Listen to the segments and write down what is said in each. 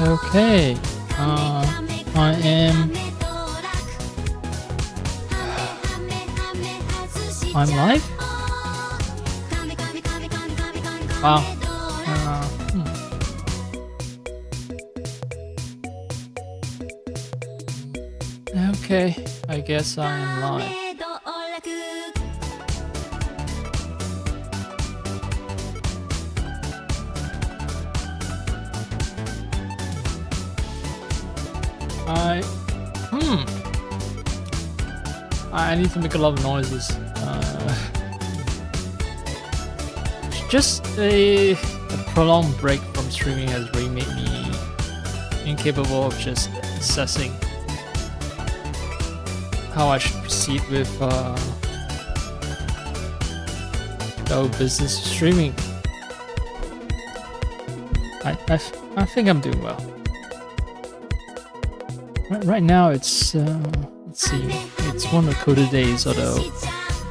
Okay. I am. I'm live? Wow. Okay, I guess I am live. I need to make a lot of noises. Just a prolonged break from streaming has really made me incapable of just assessing how I should proceed with the whole business of streaming. I think I'm doing well. Right now it's let's see, it's one of the colder days, although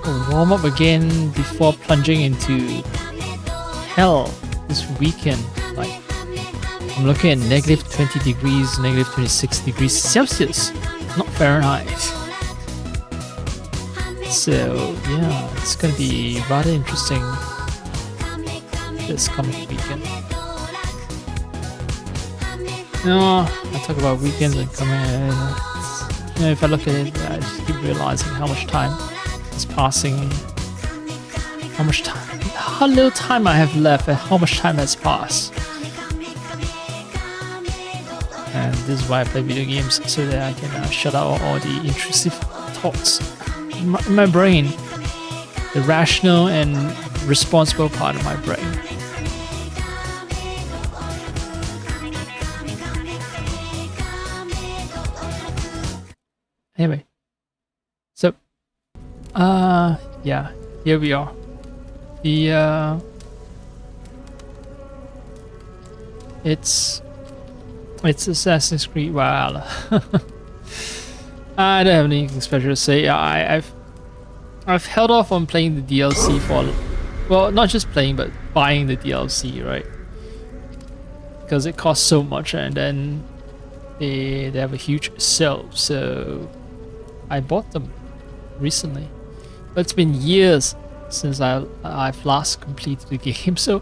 I'll warm up again before plunging into hell this weekend. Like, I'm looking at negative 20 degrees, negative 26 degrees Celsius, not Fahrenheit. So yeah, it's gonna be rather interesting this coming weekend. No, I talk about weekends and coming in. You know, if I look at it, I just keep realizing how much time is passing, how little time I have left, and how much time has passed. And this is why I play video games, so that I can shut out all the intrusive thoughts in my brain, the rational and responsible part of my brain. Anyway, so yeah, here we are. It's Assassin's Creed Valhalla. I don't have anything special to say. I've held off on playing the DLC for, well, not just playing, but buying the DLC, right? Because it costs so much, and then they have a huge sale, so I bought them recently. But it's been years since I've last completed the game, so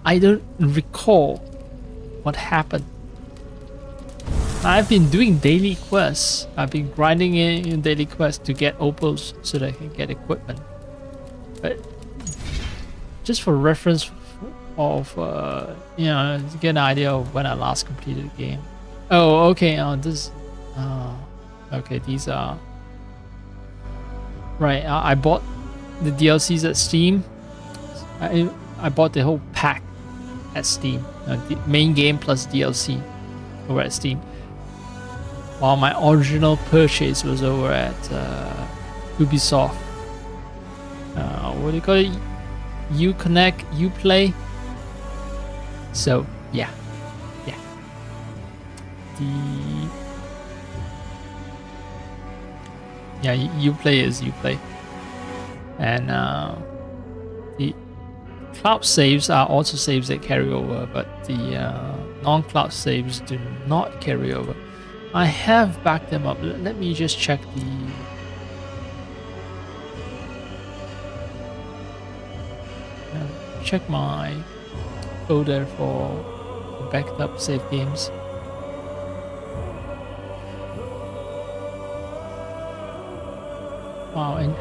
I don't recall what happened. I've been doing daily quests. I've been grinding in daily quests to get opals so that I can get equipment. But just for reference of you know, to get an idea of when I last completed the game. Oh, okay. Okay. These are right. I bought the DLCs at Steam. I bought the whole pack at Steam. The main game plus DLC over at Steam. While my original purchase was over at Ubisoft. What do you call it? Uconnect, Uplay. So yeah. Uplay is Uplay, and the cloud saves are also saves that carry over, but the non-cloud saves do not carry over. I have backed them up. Let me just check check my folder for backed up save games. Wow, and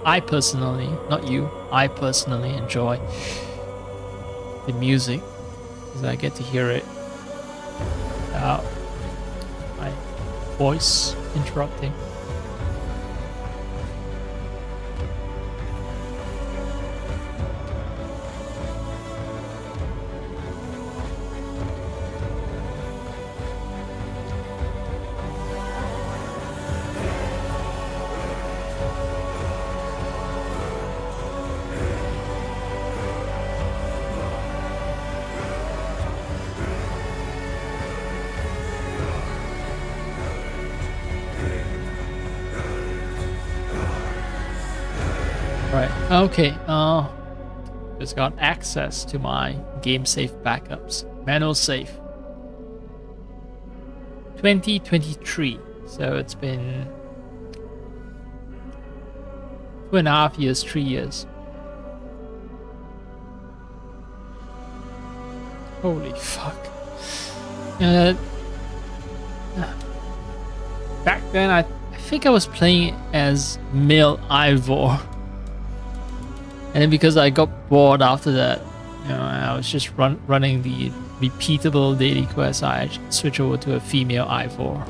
I personally, not you, I personally enjoy the music because I get to hear it without my voice interrupting. Right. Okay. Just got access to my game save backups. Manual save. 2023. So it's been 2.5 years, 3 years. Holy fuck. Uh, Back then, I think I was playing as male Ivor. And then because I got bored after that, I was just running the repeatable daily quest, I switched over to a female Ivor.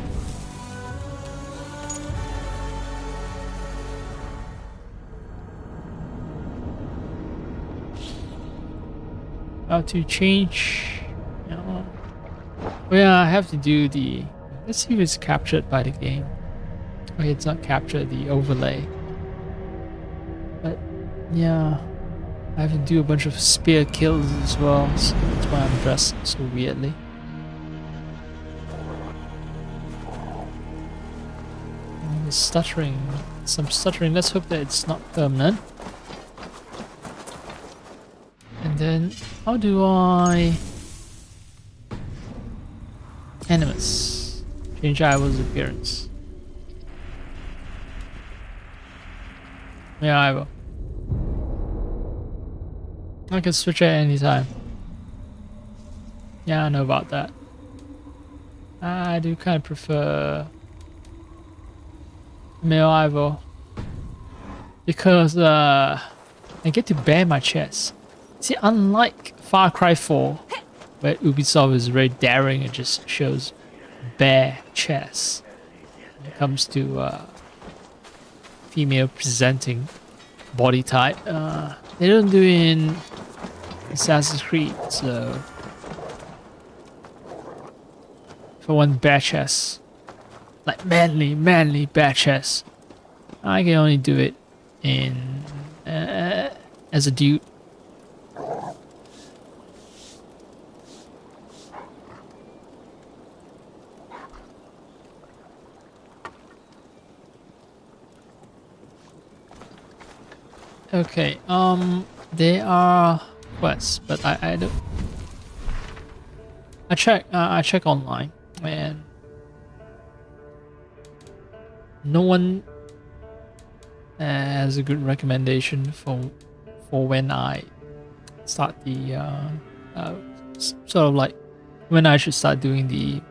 How to change? Oh yeah, I have to do the. Let's see if it's captured by the game. Okay, it's not captured, the overlay. But yeah, I have to do a bunch of spear kills as well, so that's why I'm dressed so weirdly. And the stuttering, some stuttering. Let's hope that it's not permanent. And then, how do I... Animus. Change Ivor's appearance. Yeah, Ivor. I can switch at any time. Yeah, I know about that. I do kind of prefer male Ivor because I get to bare my chest. See, unlike Far Cry 4, where Ubisoft is very daring and just shows bare chest when it comes to female presenting body type, they don't do it in Assassin's Creed, so for one bare chest, like manly bare chest, I can only do it in as a dude. Okay, there are quests, but I don't. I check online, and no one has a good recommendation for when I start the sort of like when I should start doing the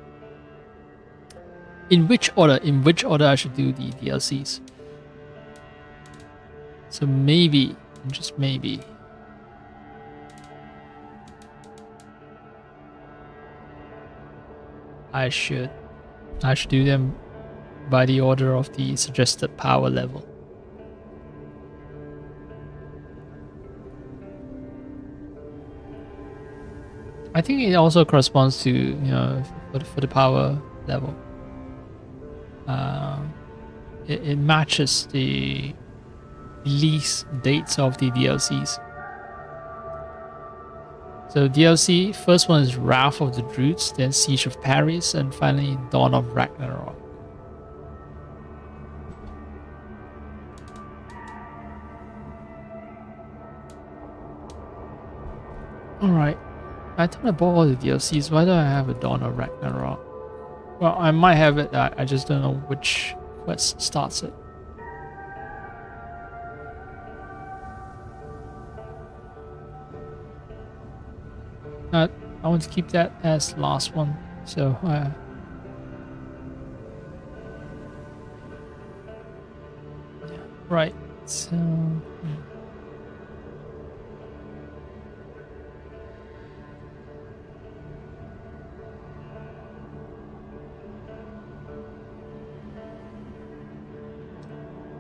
in which order I should do the DLCs. So maybe, just maybe, I should do them by the order of the suggested power level. I think it also corresponds to for the power level. It matches the release dates of the DLCs. So DLC, first one is Wrath of the Druids, then Siege of Paris, and finally Dawn of Ragnarok. Alright, I thought I bought all the DLCs. Why do I have a Dawn of Ragnarok? Well, I might have it, I just don't know which quest starts it. I want to keep that as last one, so right, so now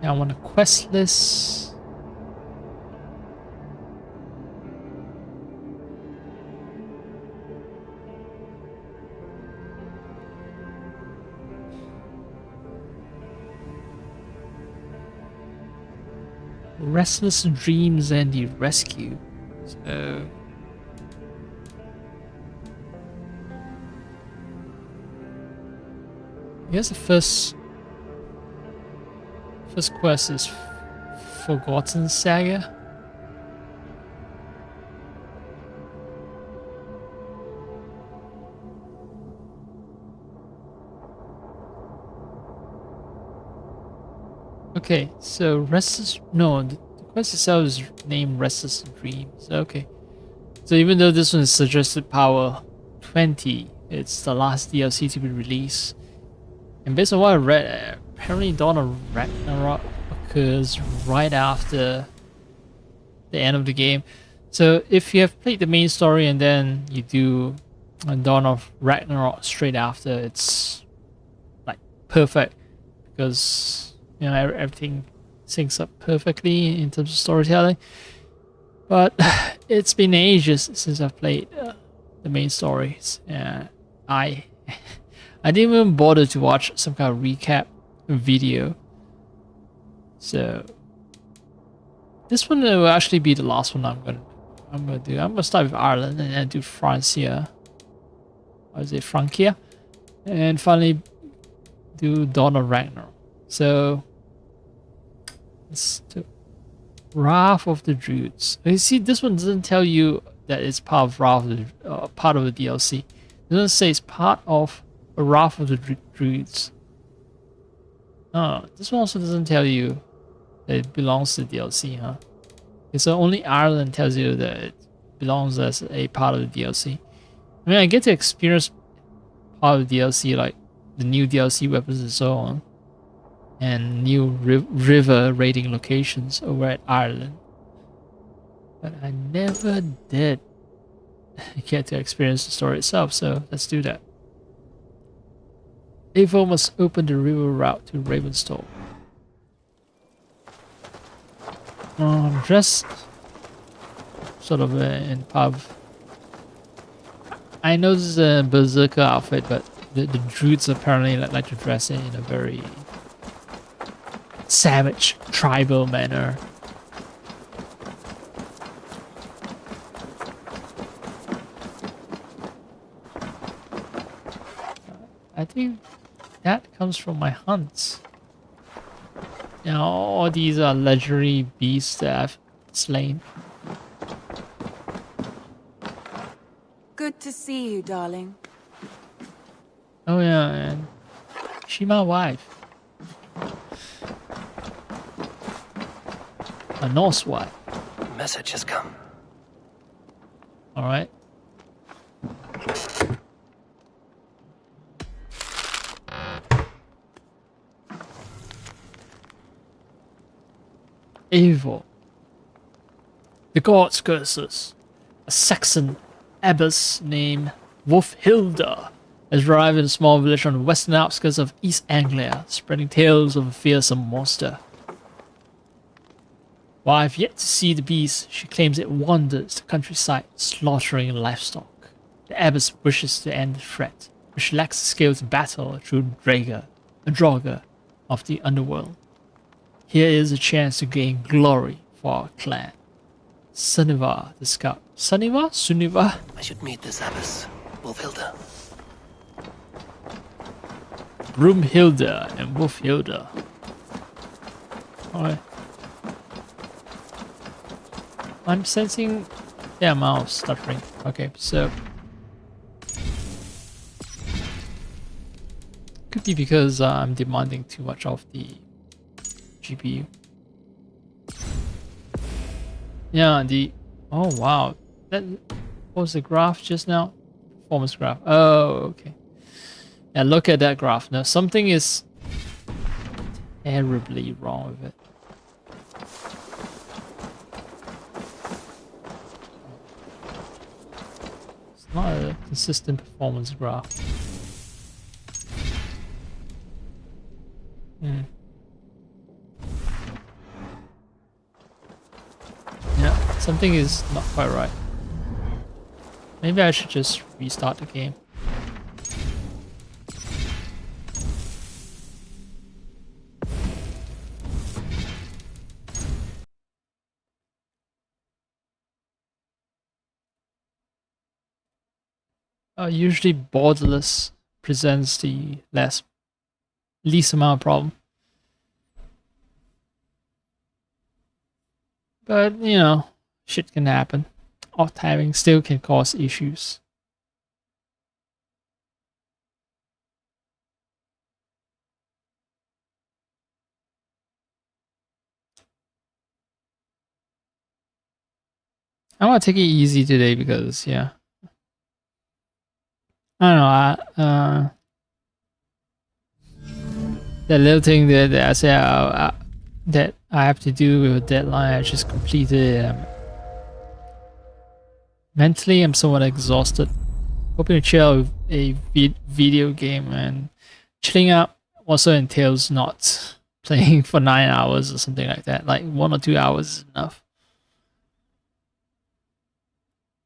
I want a quest list. Restless Dreams and the Rescue. So here's the first quest is Forgotten Saga. Okay, so Restless... No, the quest itself is named Restless Dreams. Okay. So even though this one is suggested power 20, it's the last DLC to be released. And based on what I read, apparently Dawn of Ragnarok occurs right after the end of the game. So if you have played the main story and then you do Dawn of Ragnarok straight after, it's like perfect because you know everything syncs up perfectly in terms of storytelling. But it's been ages since I've played the main stories, and I I didn't even bother to watch some kind of recap video. So this one will actually be the last one I'm gonna do. I'm gonna start with Ireland and then do Francia. Or is it Francia? And finally do Dawn of Ragnarok. So let's do Wrath of the Druids. You see, this one doesn't tell you that it's part of Wrath of the, part of the DLC. It doesn't say it's part of Wrath of the Druids. Oh, this one also doesn't tell you that it belongs to DLC, huh? Okay, so only Ireland tells you that it belongs as a part of the DLC. I mean, I get to experience part of the DLC, like the new DLC weapons and so on, and new river raiding locations over at Ireland. But I never did get to experience the story itself, so let's do that. Eivor must open the river route to Ravenstall. Dress sort of in pub. I know this is a berserker outfit, but the druids apparently like to dress in a very savage, tribal manner. I think that comes from my hunts. You know, all these are legendary beasts that I've slain. Good to see you, darling. Oh yeah, and she my wife. A Norse wife. Message has come. Alright. Evil. The gods curse us. A Saxon abbess named Wolfhilda has arrived in a small village on the western outskirts of East Anglia, spreading tales of a fearsome monster. While I've yet to see the beast, she claims it wanders the countryside, slaughtering livestock. The abbess wishes to end the threat, but she lacks the skill to battle a true Draugr of the underworld. Here is a chance to gain glory for our clan. Sunniva, the scout. Sunniva? I should meet this abbess, Wolfhilda. Broomhilda and Wolfhilda. Alright. I'm sensing the amount of stuttering. Okay, so could be because I'm demanding too much of the GPU. Yeah, oh wow, that what was the graph just now? Performance graph. Oh, okay. Yeah, look at that graph. Now something is terribly wrong with it. It's not a consistent performance graph. Yeah, something is not quite right. Maybe I should just restart the game. Usually borderless presents the least amount of problem. But, you know, shit can happen. Off timing still can cause issues. I want to take it easy today because, yeah. I don't know. That little thing that I said that I have to do with a deadline, I just completed it. Mentally, I'm somewhat exhausted. Hoping to chill out with a video game, and chilling out also entails not playing for 9 hours or something like that. Like 1 or 2 hours is enough.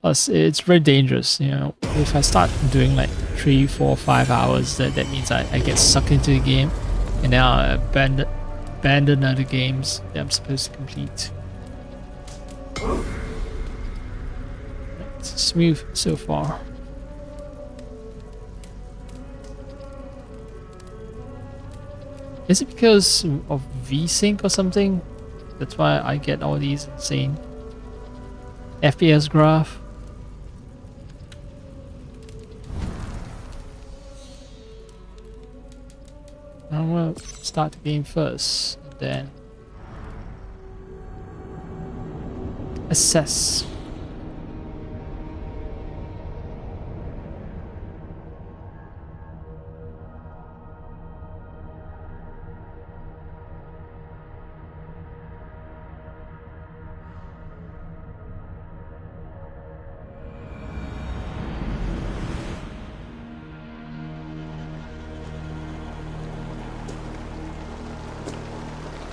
Plus, it's very dangerous. You know, if I start doing like 3, 4, 5 hours, that means I get sucked into the game, and now I abandon other games that I'm supposed to complete. It's smooth so far. Is it because of VSync or something? That's why I get all these insane FPS graph. I'm gonna start the game first, then assess.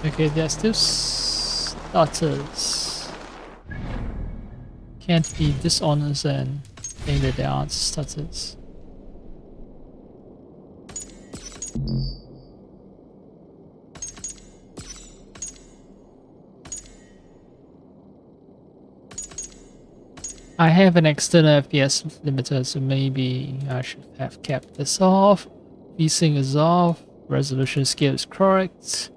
Okay, they're still stutters. Can't be dishonest and think that they aren't stutters. I have an external FPS limiter, so maybe I should have kept this off. VSync is off. Resolution scale is correct.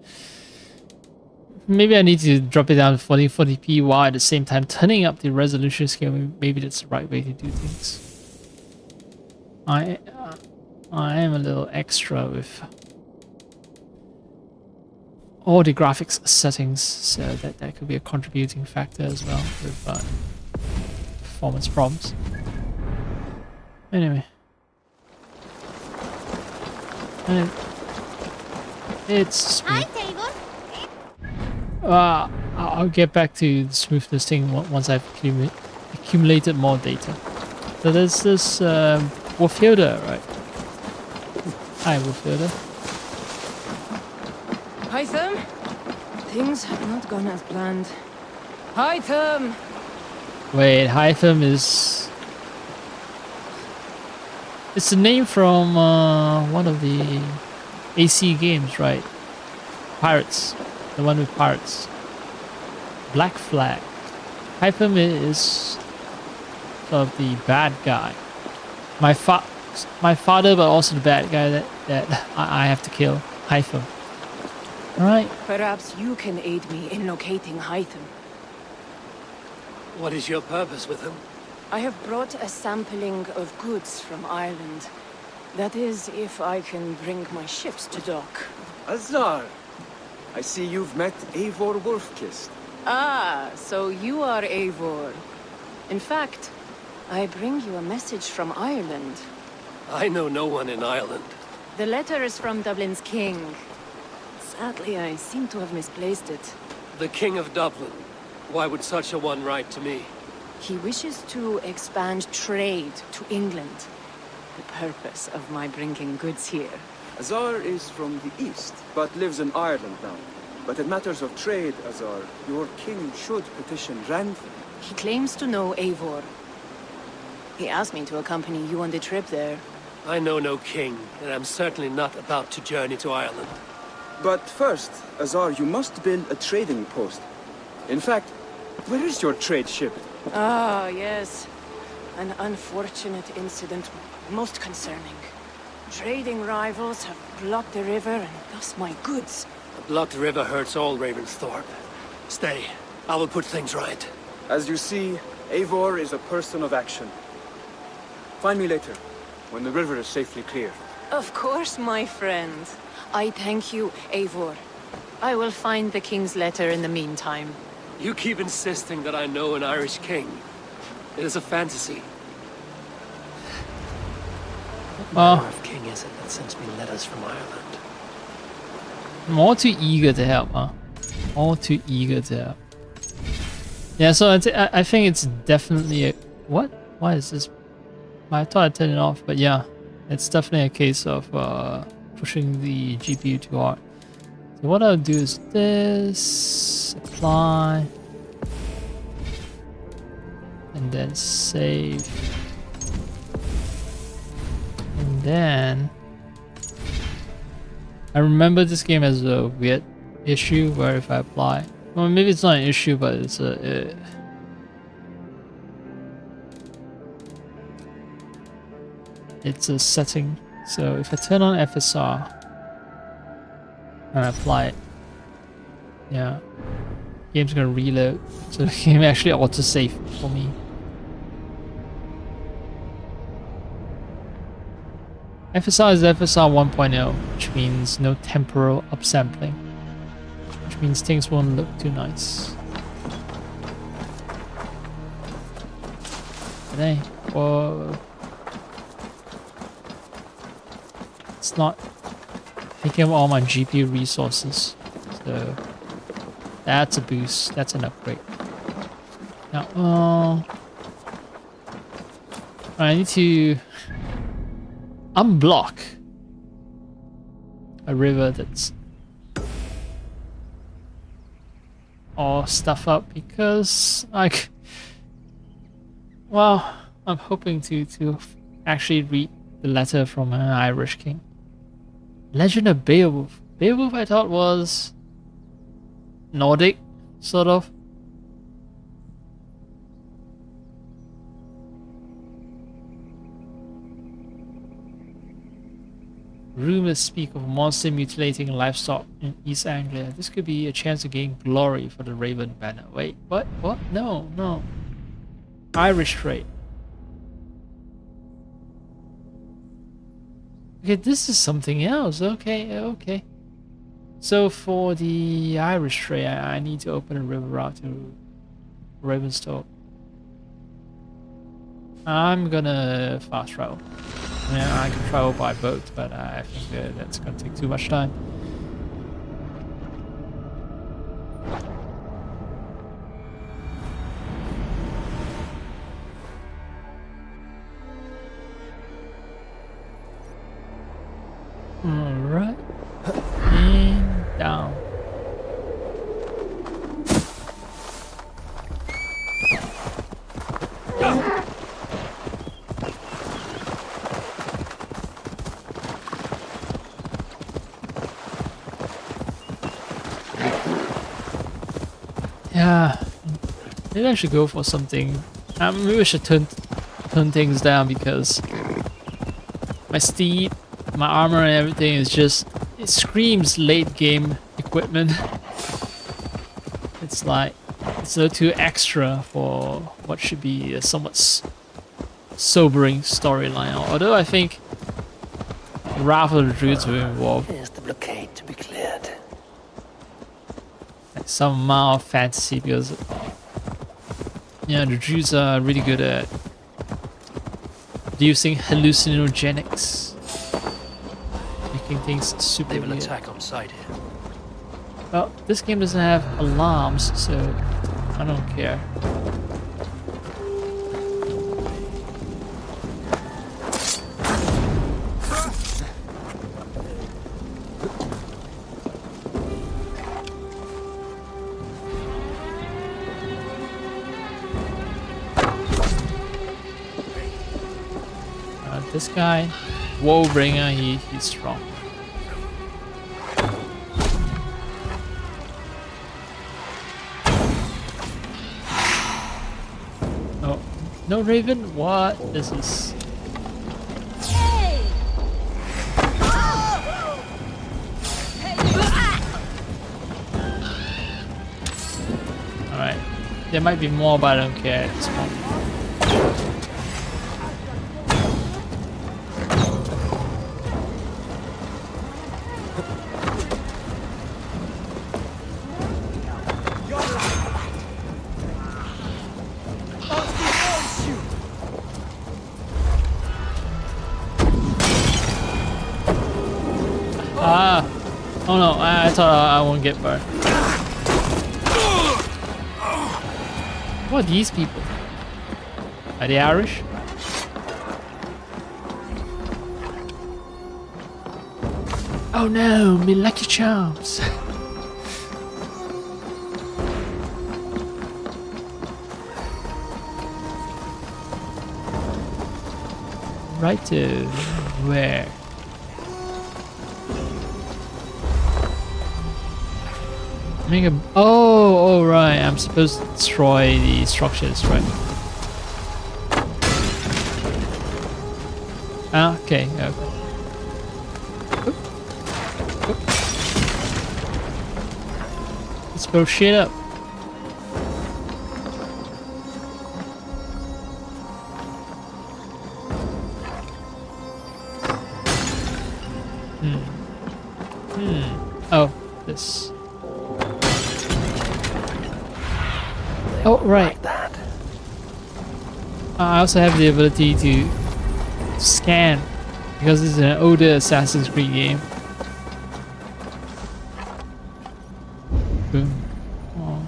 Maybe I need to drop it down to 1440p while at the same time turning up the resolution scale. Maybe that's the right way to do things. I am a little extra with all the graphics settings, so that could be a contributing factor as well with performance problems. Anyway. And it's smooth. I'll get back to the smoothness thing once I've accumulated more data. So there's this Wolfhilda, right? Hi, Wolfhilda. Hytham? Things have not gone as planned. Hytham! Wait, Hytham is... It's a name from one of the AC games, right? Pirates. The one with pirates. Black Flag. Hytham is sort of the bad guy. My father, but also the bad guy that I have to kill. Hytham. Alright. Perhaps you can aid me in locating Hytham. What is your purpose with him? I have brought a sampling of goods from Ireland. That is, if I can bring my ships to dock. Azar! I see you've met Eivor Wolfkist. Ah, so you are Eivor. In fact, I bring you a message from Ireland. I know no one in Ireland. The letter is from Dublin's king. Sadly, I seem to have misplaced it. The King of Dublin. Why would such a one write to me? He wishes to expand trade to England. The purpose of my bringing goods here. Azar is from the east, but lives in Ireland now. But in matters of trade, Azar, your king should petition Rantham. He claims to know Eivor. He asked me to accompany you on the trip there. I know no king, and I'm certainly not about to journey to Ireland. But first, Azar, you must build a trading post. In fact, where is your trade ship? Ah, yes. An unfortunate incident, most concerning. Trading rivals have blocked the river and thus my goods. A blocked river hurts all Ravensthorpe. Stay. I will put things right. As you see, Eivor is a person of action. Find me later, when the river is safely clear. Of course, my friend. I thank you, Eivor. I will find the king's letter in the meantime. You keep insisting that I know an Irish king. It is a fantasy. What Well, manner of king is it that sends me letters from Ireland? I'm all too eager to help, huh? All too eager to help. Yeah, so I think it's definitely a... What? Why is this? I thought I turned it off, but yeah. It's definitely a case of pushing the GPU too hard. So what I'll do is this... Apply... And then save... And then... I remember this game has a weird issue where if I apply... Well, maybe it's not an issue, but it's a... it's a setting. So if I turn on FSR and apply it, yeah, game's gonna reload. So the game actually auto-save for me. FSR is FSR 1.0, which means no temporal upsampling, which means things won't look too nice. But hey, whoa. It's not taking up all my GPU resources, so that's a boost, that's an upgrade. Now, I need to unblock a river that's all stuff up because well, I'm hoping to actually read the letter from an Irish king. Legend of Beowulf. Beowulf I thought was Nordic, sort of. Rumors speak of monster mutilating livestock in East Anglia. This could be a chance to gain glory for the Raven banner. Wait, what? What? No, no. Irish trade. Okay, this is something else. Okay, okay. So for the Irish trade, I need to open a river route to Ravenstoke. I'm gonna fast travel. Yeah, I can travel by boat, but I think that's gonna take too much time. Alright. And down. Yeah, maybe I should go for something. Maybe I should turn things down because my steed, my armor and everything is just, it screams late game equipment. It's like, it's a little too extra for what should be a somewhat sobering storyline. Although I think Wrath of the Druids will involve Is the blockade to be cleared? like some amount of fantasy because yeah, the Druids are really good at using hallucinogenics, making things super They will weird. attack on sight here. Well, this game doesn't have alarms, so I don't care. This guy, Warbringer, he's strong. Oh, no Raven? What? This is... Alright. There might be more, but I don't care at this point. thought I won't get burned. What are these people? Are they Irish? Oh no, me lucky charms. Right to where? Make a oh right, I'm supposed to destroy the structures, right? Ah, okay, okay. Oop. Oop. Let's blow shit up. Oh, this. Oh, right. I also have the ability to scan because this is an older Assassin's Creed game. Boom. Oh.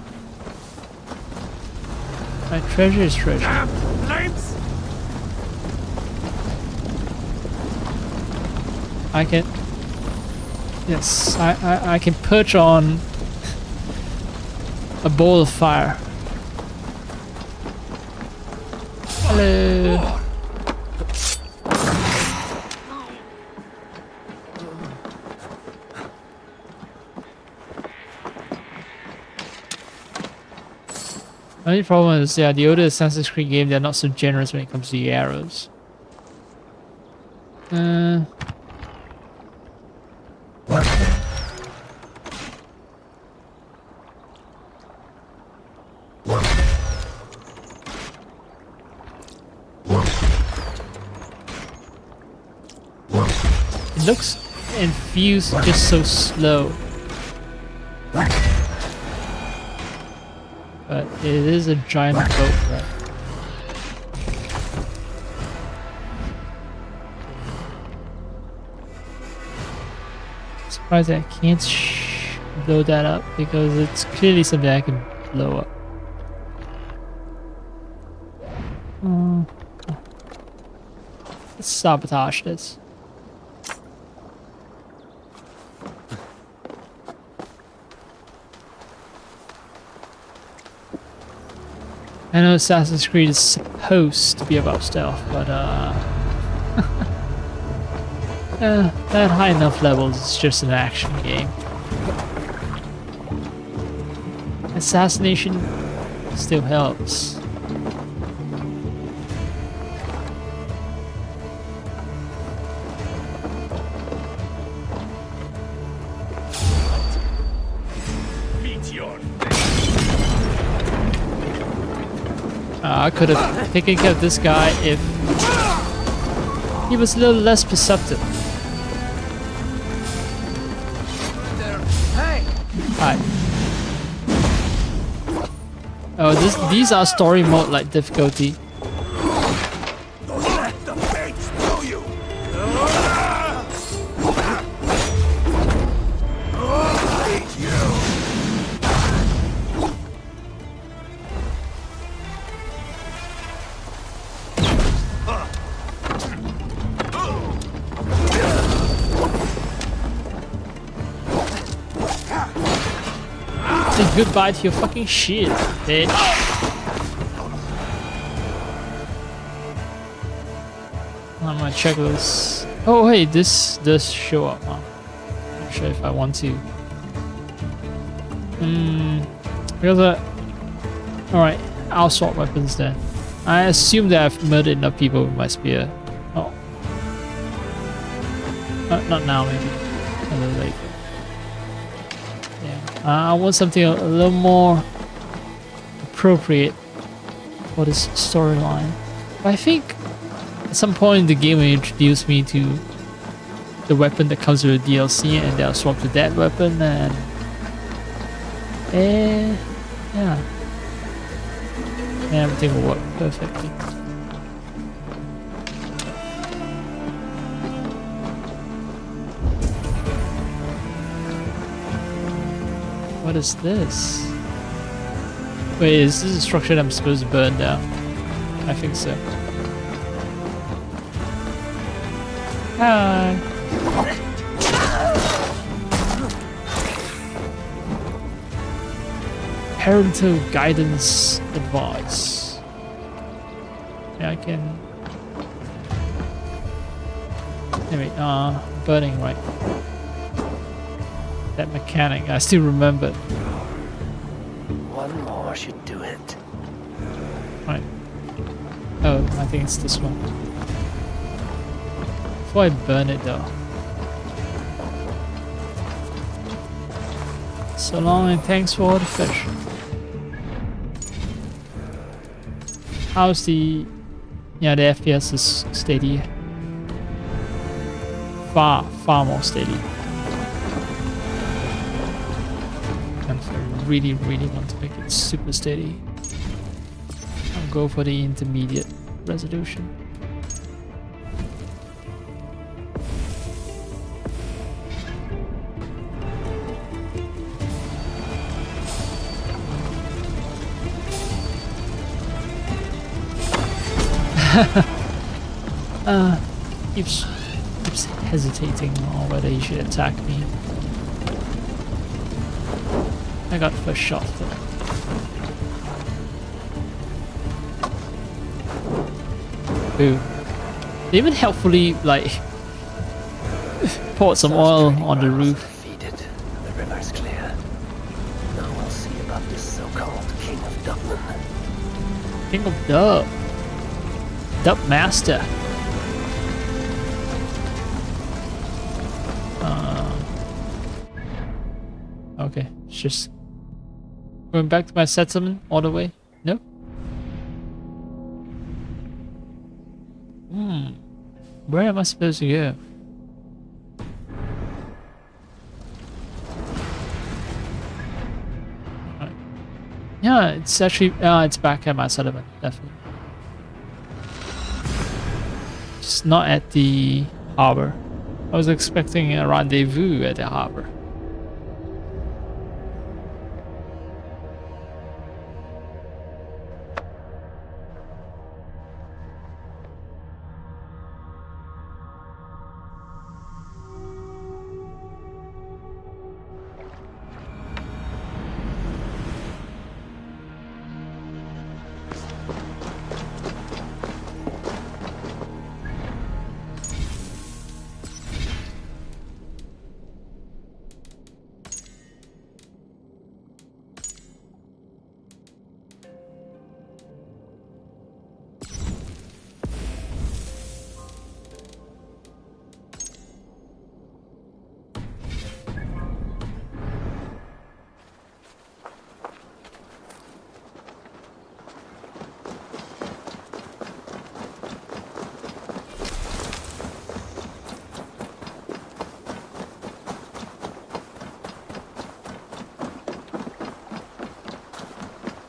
My treasure is treasure. I can. Yes, I can perch on a ball of fire. Hello. The only problem is, yeah, the older Assassin's Creed game, they're not so generous when it comes to the arrows. It looks infused just so slow. But it is a giant boat, right? Surprised I can't blow that up because it's clearly something I can blow up. Let's sabotage this. I know Assassin's Creed is supposed to be about stealth, but at high enough levels, it's just an action game. Assassination still helps. I could have taken care of this guy if he was a little less perceptive. Hi. Oh, these are story mode like difficulty. Say goodbye to your fucking shit, bitch. I'm gonna check this. Oh, hey, this does show up, huh? Not sure if I want to. Because alright, I'll swap weapons then. I assume that I've murdered enough people with my spear. Oh. Not now, maybe. A little later. I want something a little more appropriate for this storyline. But I think at some point in the game will introduce me to the weapon that comes with the DLC, and they'll swap to that weapon, and yeah, everything will work perfectly. What is this? Wait, is this a structure that I'm supposed to burn down? I think so. Hi. Parental guidance advice. Yeah, I can. Anyway, burning, right? That mechanic, I still remember. One more should do it. Right. Oh, I think it's this one. Before I burn it though. So long and thanks for all the fish. How's the... Yeah, the FPS is steady. Far more steady. And if I really want to make it super steady, I'll go for the intermediate resolution. Keeps hesitating on whether he should attack me. I got first shot though. Ooh. They even helpfully like poured some oil on the roof. Defeated. The river's clear. Now we'll see about this so-called King of Dublin. King of Dub. Dub Master. Okay, it's just going back to my settlement all the way. No? Where am I supposed to go? Right. Yeah, it's actually it's back at my settlement, definitely. Just not at the harbor. I was expecting a rendezvous at the harbor.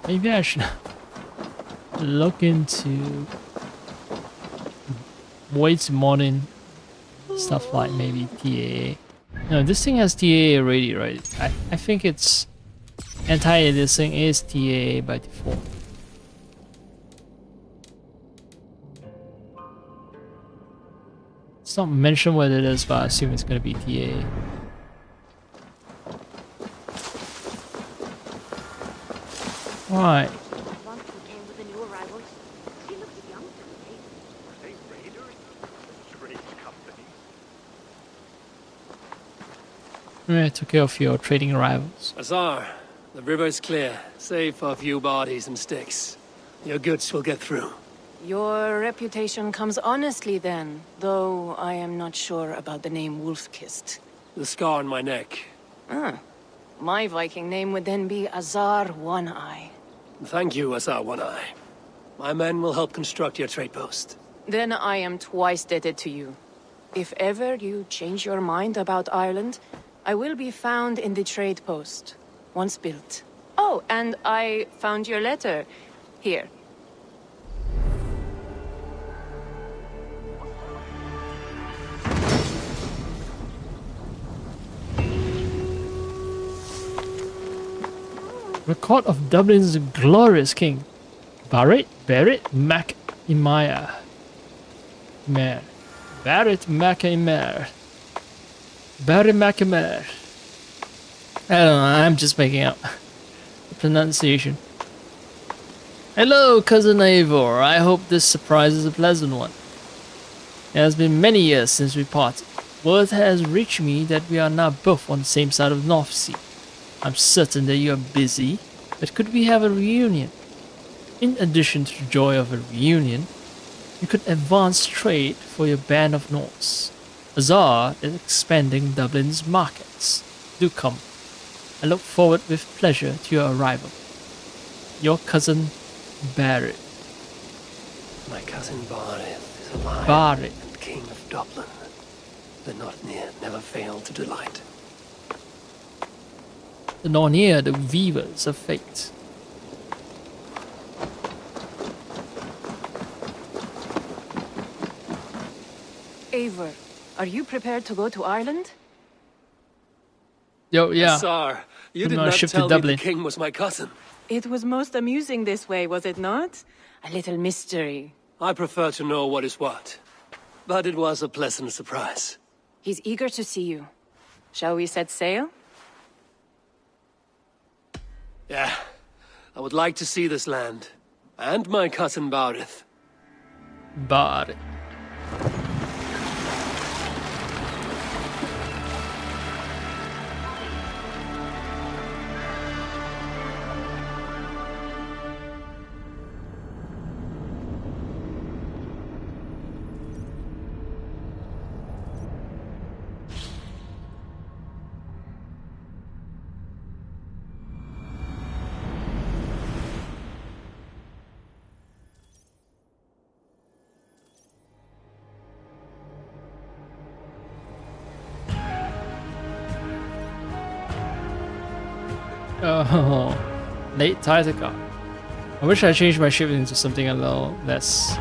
Maybe I should look into weights modding stuff like maybe TAA. No, this thing has TAA already, right? I think it's anti-aliasing is TAA by default. It's not mentioned what it is, but I assume it's gonna be TAA. Right. Yeah, took care of your trading rivals. Azar, the river's clear, save for a few bodies and sticks. Your goods will get through. Your reputation comes honestly then, though I am not sure about the name Wolf-Kissed. The scar on my neck. Ah, my Viking name would then be Azar One-Eye. Thank you, Azar One-Eye. My men will help construct your trade post. Then I am twice indebted to you. If ever you change your mind about Ireland, I will be found in the trade post, once built. Oh, and I found your letter. Here. Record of Dublin's glorious king. Barrett MacImire. Mare. Barrett MacImire. Barry MacImire. I don't know, I'm just making up the pronunciation. Hello, cousin Eivor. I hope this surprise is a pleasant one. It has been many years since we parted. Word has reached me that we are now both on the same side of the North Sea. I'm certain that you are busy, but could we have a reunion? In addition to the joy of a reunion, you could advance trade for your band of Norse. Azar is expanding Dublin's markets. Do come. I look forward with pleasure to your arrival. Your cousin Barrett. My cousin Barith is alive. Barrett. King of Dublin. The Northnir never failed to delight. The Nornir, the weavers of fate. Eivor, are you prepared to go to Ireland? Yo, yeah. Tsar, you I'm did on a not ship to tell me Dublin. the king was my cousin. It was most amusing this way, was it not? A little mystery. I prefer to know what is what. But it was a pleasant surprise. He's eager to see you. Shall we set sail? Yeah, I would like to see this land. And my cousin Barith. Barrett. Oh, late Titanic. I wish I changed my ship into something a little less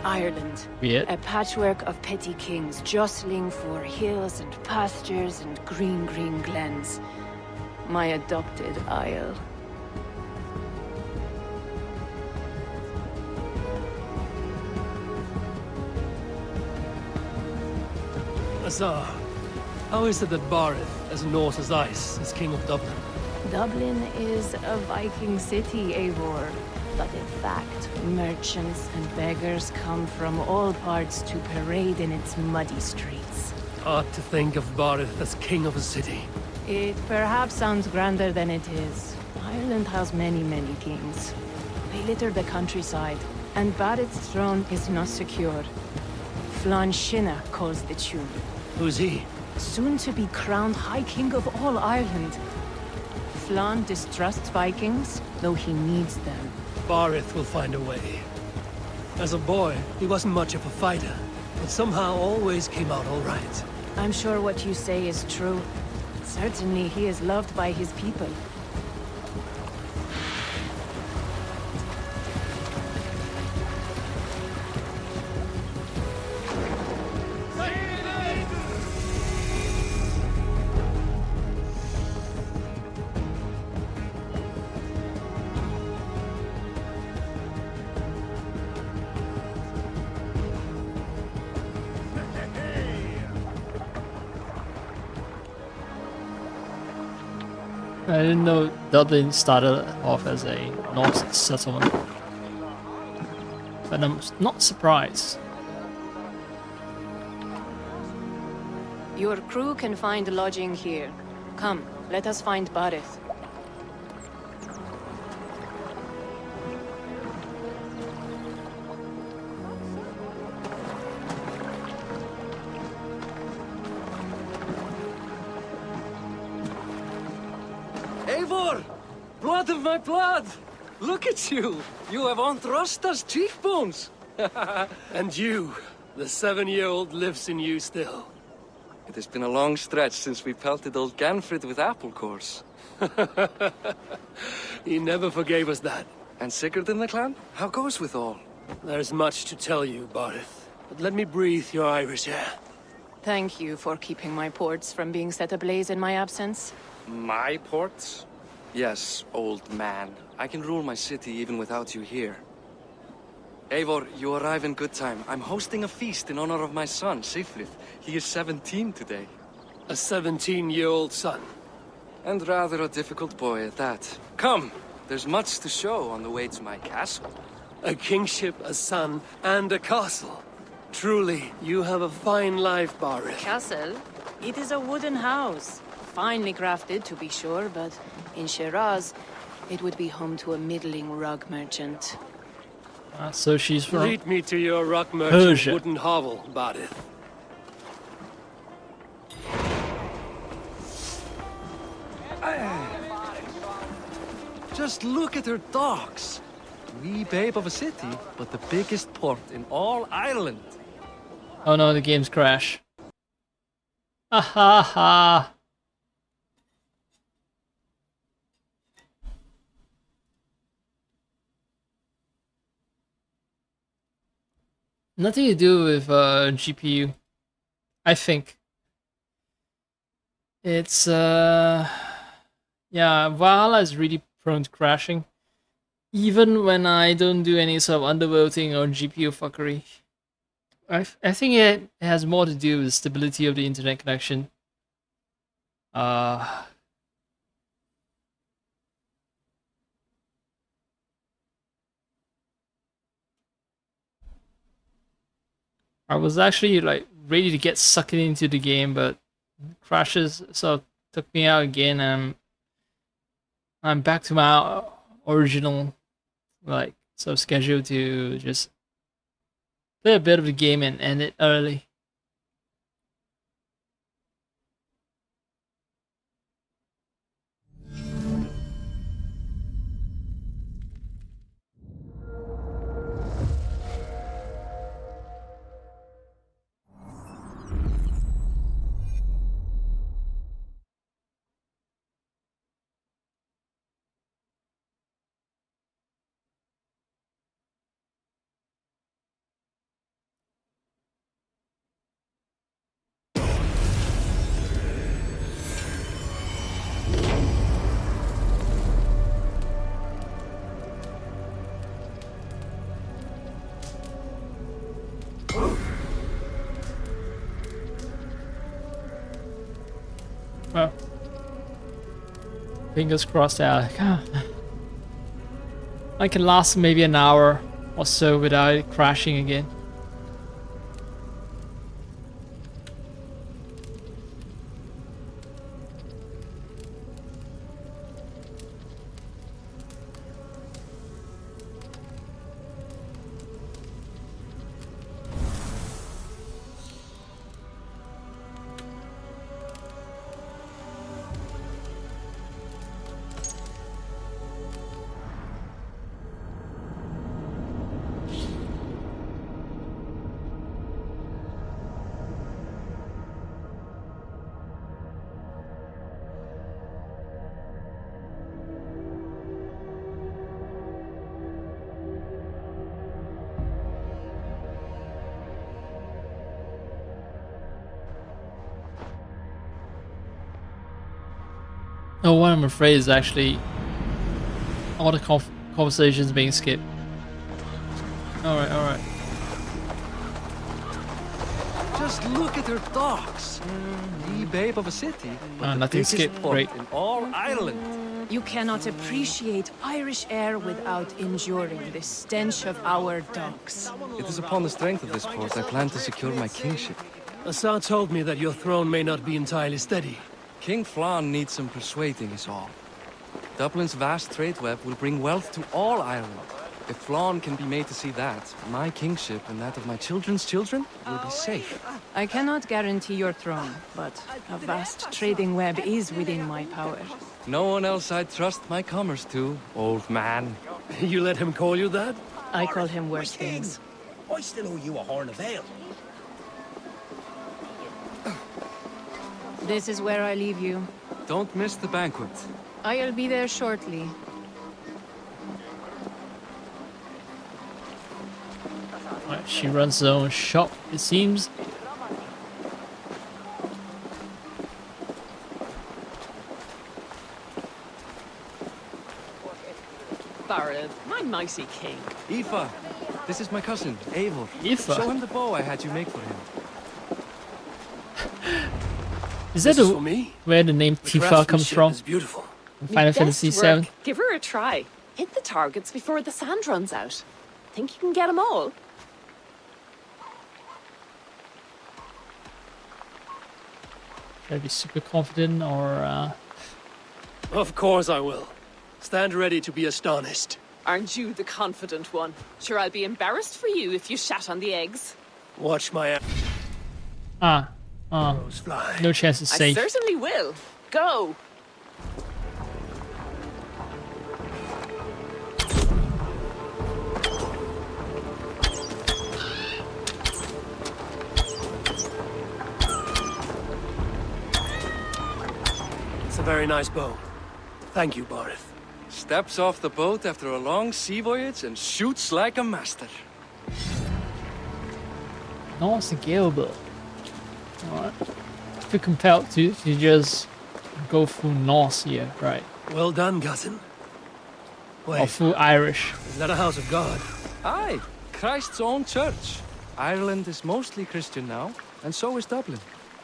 Ireland. weird. A patchwork of petty kings jostling for hills and pastures and green glens. My adopted isle. Azar, how is it that Barith, as Norse as ice, is king of Dublin? Dublin is a Viking city, Eivor. But in fact, merchants and beggars come from all parts to parade in its muddy streets. Hard to think of Barith as king of a city. It perhaps sounds grander than it is. Ireland has many kings. They litter the countryside, and Barrett's throne is not secure. Flann Sinna calls the tune. Who's he? Soon to be crowned High King of all Ireland. Flann distrusts Vikings, though he needs them. Barith will find a way. As a boy, he wasn't much of a fighter, but somehow always came out all right. I'm sure what you say is true. Certainly he is loved by his people. I didn't know Dublin started off as a Norse settlement. But I'm not surprised. Your crew can find lodging here. Come, let us find Barith. Eivor! Blood of my blood! Look at you! You have Aunt Rosta's cheekbones! And you, the 7-year-old lives in you still. It has been a long stretch since we pelted old Ganfrid with apple cores. He never forgave us that. And Sigurd in the clan? How goes with all? There's much to tell you, Barith. But let me breathe your Irish air. Thank you for keeping my ports from being set ablaze in my absence. My ports? Yes, old man. I can rule my city even without you here. Eivor, you arrive in good time. I'm hosting a feast in honor of my son, Sigfrid. He is 17 today. A 17-year-old son. And rather a difficult boy at that. Come! There's much to show on the way to my castle. A kingship, a son, and a castle. Truly, you have a fine life, Barid. Castle? It is a wooden house. Finely crafted, to be sure, but in Shiraz, it would be home to a middling rug merchant. So she's from Lead me to your rock merchant Persia. wooden hovel, Barid. Just look at her docks. Wee babe of a city, but the biggest port in all Ireland. Oh no, the game's crash. Ha ha ha. Nothing to do with GPU. I think. It's yeah, Valhalla is really prone to crashing. Even when I don't do any sort of undervolting or GPU fuckery. I think it has more to do with the stability of the internet connection. I was actually like ready to get sucked into the game, but crashes sort of took me out again, and I'm back to my original like sort of schedule to just play a bit of the game and end it early. Well, fingers crossed that I can last maybe an hour or so without it crashing again. Oh, what I'm afraid is actually all the conversations being skipped. Alright, alright. Just look at her docks. Wee babe of a city, but the nothing biggest skipped, port great. in all Ireland. You cannot appreciate Irish air without enduring the stench of our docks. It is upon the strength of this port I plan to secure my kingship. Assar told me that your throne may not be entirely steady. King Flann needs some persuading is all. Dublin's vast trade web will bring wealth to all Ireland. If Flann can be made to see that, my kingship and that of my children's children will be safe. I cannot guarantee your throne, but a vast trading web is within my power. No one else I'd trust my commerce to, old man. You let him call you that? I call him worse things. I still owe you a horn of ale. This is where I leave you. Don't miss the banquet. I'll be there shortly. Right, she runs her own shop, it seems. mighty king. Aoife, this is my cousin, Eivor. Aoife? Show him the bow I had you make for him. Is that This is for me? where the name The Tifa comes craftsmanship from? is beautiful. In Final Fantasy VII? Give her a try. Hit the targets before the sand runs out. Think you can get them all? Should I be super confident or Of course I will. Stand ready to be astonished. Aren't you the confident one? Sure, I'll be embarrassed for you if you shat on the eggs. Watch my arrows fly. no chance to I save. certainly will. Go! It's a very nice bow. Thank you, Barith. Steps off the boat after a long sea voyage and shoots like a master. Norse and Gilbert. Alright. I feel compelled to just go full Norse here, right? Well done, cousin. Or Wait, full Irish. is that a house of God? Aye, Christ's own church. Ireland is mostly Christian now, and so is Dublin.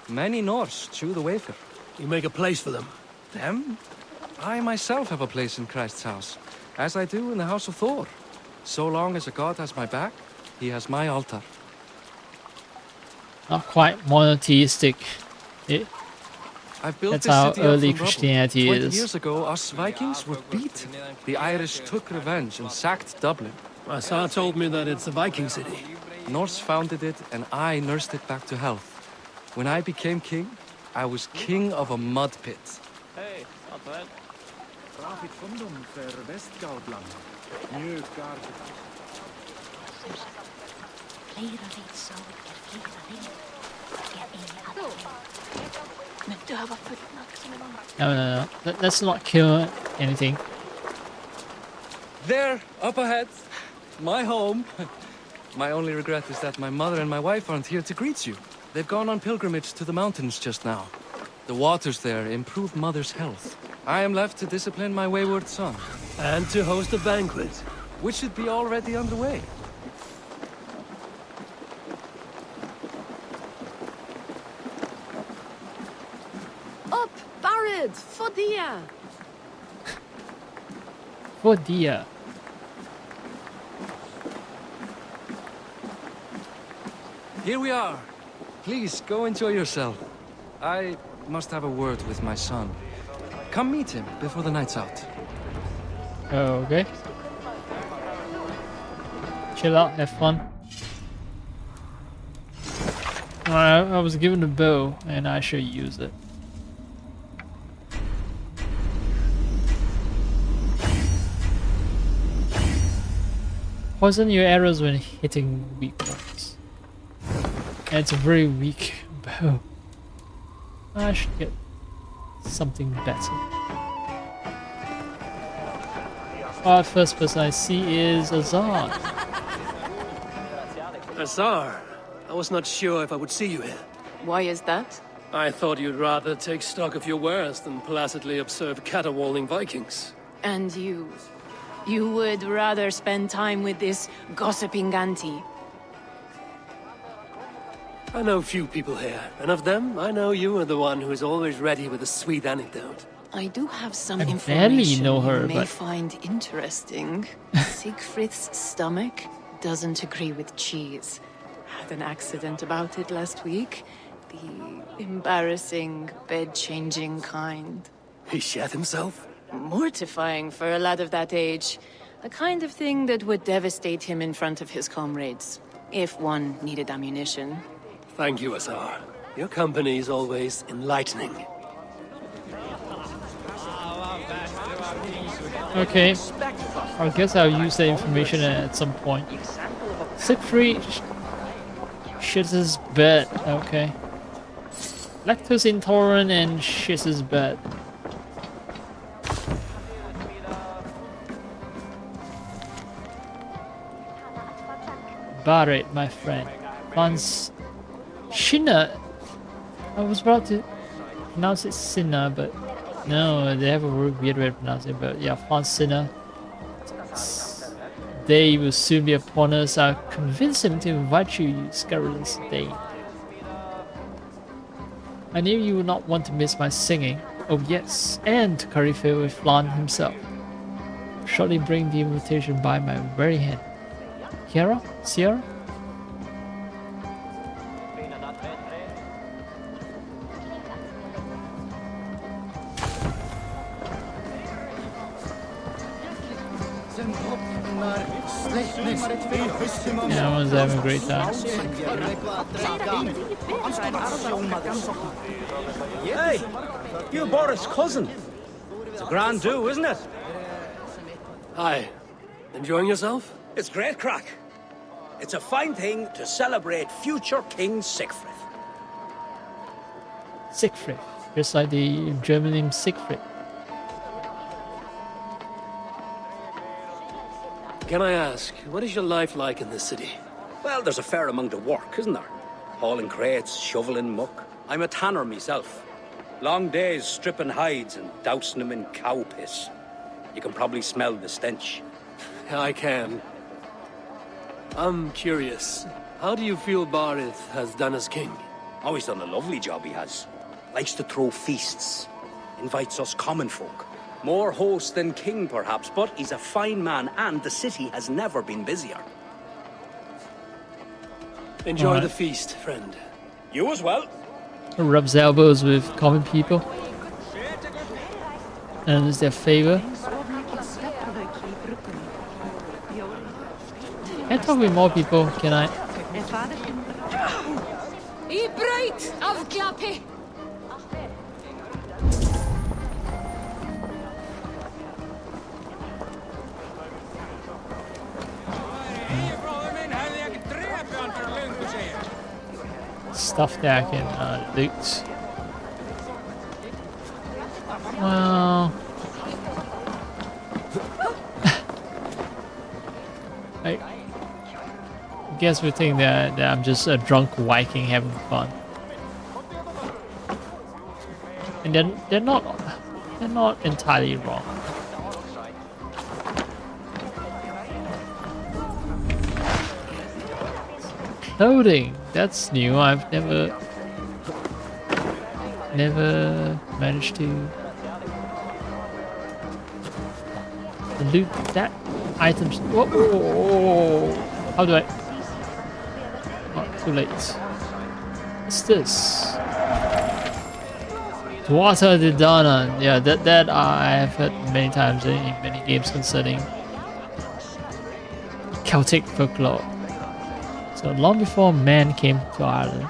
Many Norse chew the wafer. You make a place for them. Them? I myself have a place in Christ's house, as I do in the house of Thor. So long as a god has my back, he has my altar. Not quite monotheistic. I've built That's this how city up early from rubble. Christianity 20 is. years ago, us Vikings were beaten. The Irish took revenge and sacked Dublin. My Tsar told me that it's a Viking city. Norse founded it, and I nursed it back to health. When I became king, I was king of a mud pit. Hey, not bad. Traffic fundum for Westgautland. New guard. No. Let's not kill anything. There, up ahead, my home. My only regret is that my mother and my wife aren't here to greet you. They've gone on pilgrimage to the mountains just now. The waters there improve mother's health. I am left to discipline my wayward son, And to host a banquet. which should be already underway. Up, Barid, Fodia. Oh dear. Here we are. Please, go enjoy yourself. I must have a word with my son. Come meet him before the night's out. Okay. Chill out, have fun. I was given a bow and I should use it. Poison your arrows when hitting weak points. And it's a very weak bow. I should get something better. Our first person I see is Azar. Azar, I was not sure if I would see you here. Why is that? I thought you'd rather take stock of your wares than placidly observe caterwauling Vikings. And you? You would rather spend time with this gossiping auntie? I know few people here, and of them, I know you are the one who is always ready with a sweet anecdote. I do have some I information barely know her, you may but- find interesting. Siegfried's stomach doesn't agree with cheese. Had an accident about it last week. The embarrassing, bed-changing kind. He shat himself? Mortifying for a lad of that age. The kind of thing that would devastate him in front of his comrades. If one needed ammunition. Thank you, Azar. Your company is always enlightening. Okay. I guess I'll use that information at some point. Siegfried shits his bed. Okay. Lactose intolerant and shits his bed. Barret, my friend. Franz Sinner. I was about to pronounce it Sinner, but no, they have a weird way to pronounce it. But yeah, Franz Sinner. day will soon be upon us. I'll convince him to invite you, you scurrilous Dane. I knew you would not want to miss my singing. Oh yes, and to curry favor with Flan himself. I'll shortly bring the invitation by my very hand. Kiara? Sierra? Yeah, I was having a great time. Hey, you Boris' cousin. It's a grand do, isn't it? Hi. Enjoying yourself? It's great crack. It's a fine thing to celebrate future King Siegfried. Siegfried, just like the German name Siegfried. Can I ask, what is your life like in this city? Well, there's a fair amount of work, isn't there? Hauling crates, shoveling muck. I'm a tanner myself. Long days stripping hides and dousing them in cow piss. You can probably smell the stench. I can. I'm curious. How do you feel Barith has done as king? Oh, he's done a lovely job, he has. Likes to throw feasts. Invites us common folk. More host than king, perhaps, but he's a fine man, and the city has never been busier. Enjoy Alright. the feast, friend. You as well. Rubs elbows with common people. And is their favor. Can't talk with more people, can I? Stuff that I can loot. Well, I guess we think that I'm just a drunk Viking having fun, and they're not entirely wrong. Clothing, that's new. I've never managed to loot that items. Whoa, whoa, whoa. How do I? Oh, too late. What's this? Water de Danan. Yeah, that I have heard many times in many games concerning Celtic folklore. So long before man came to Ireland,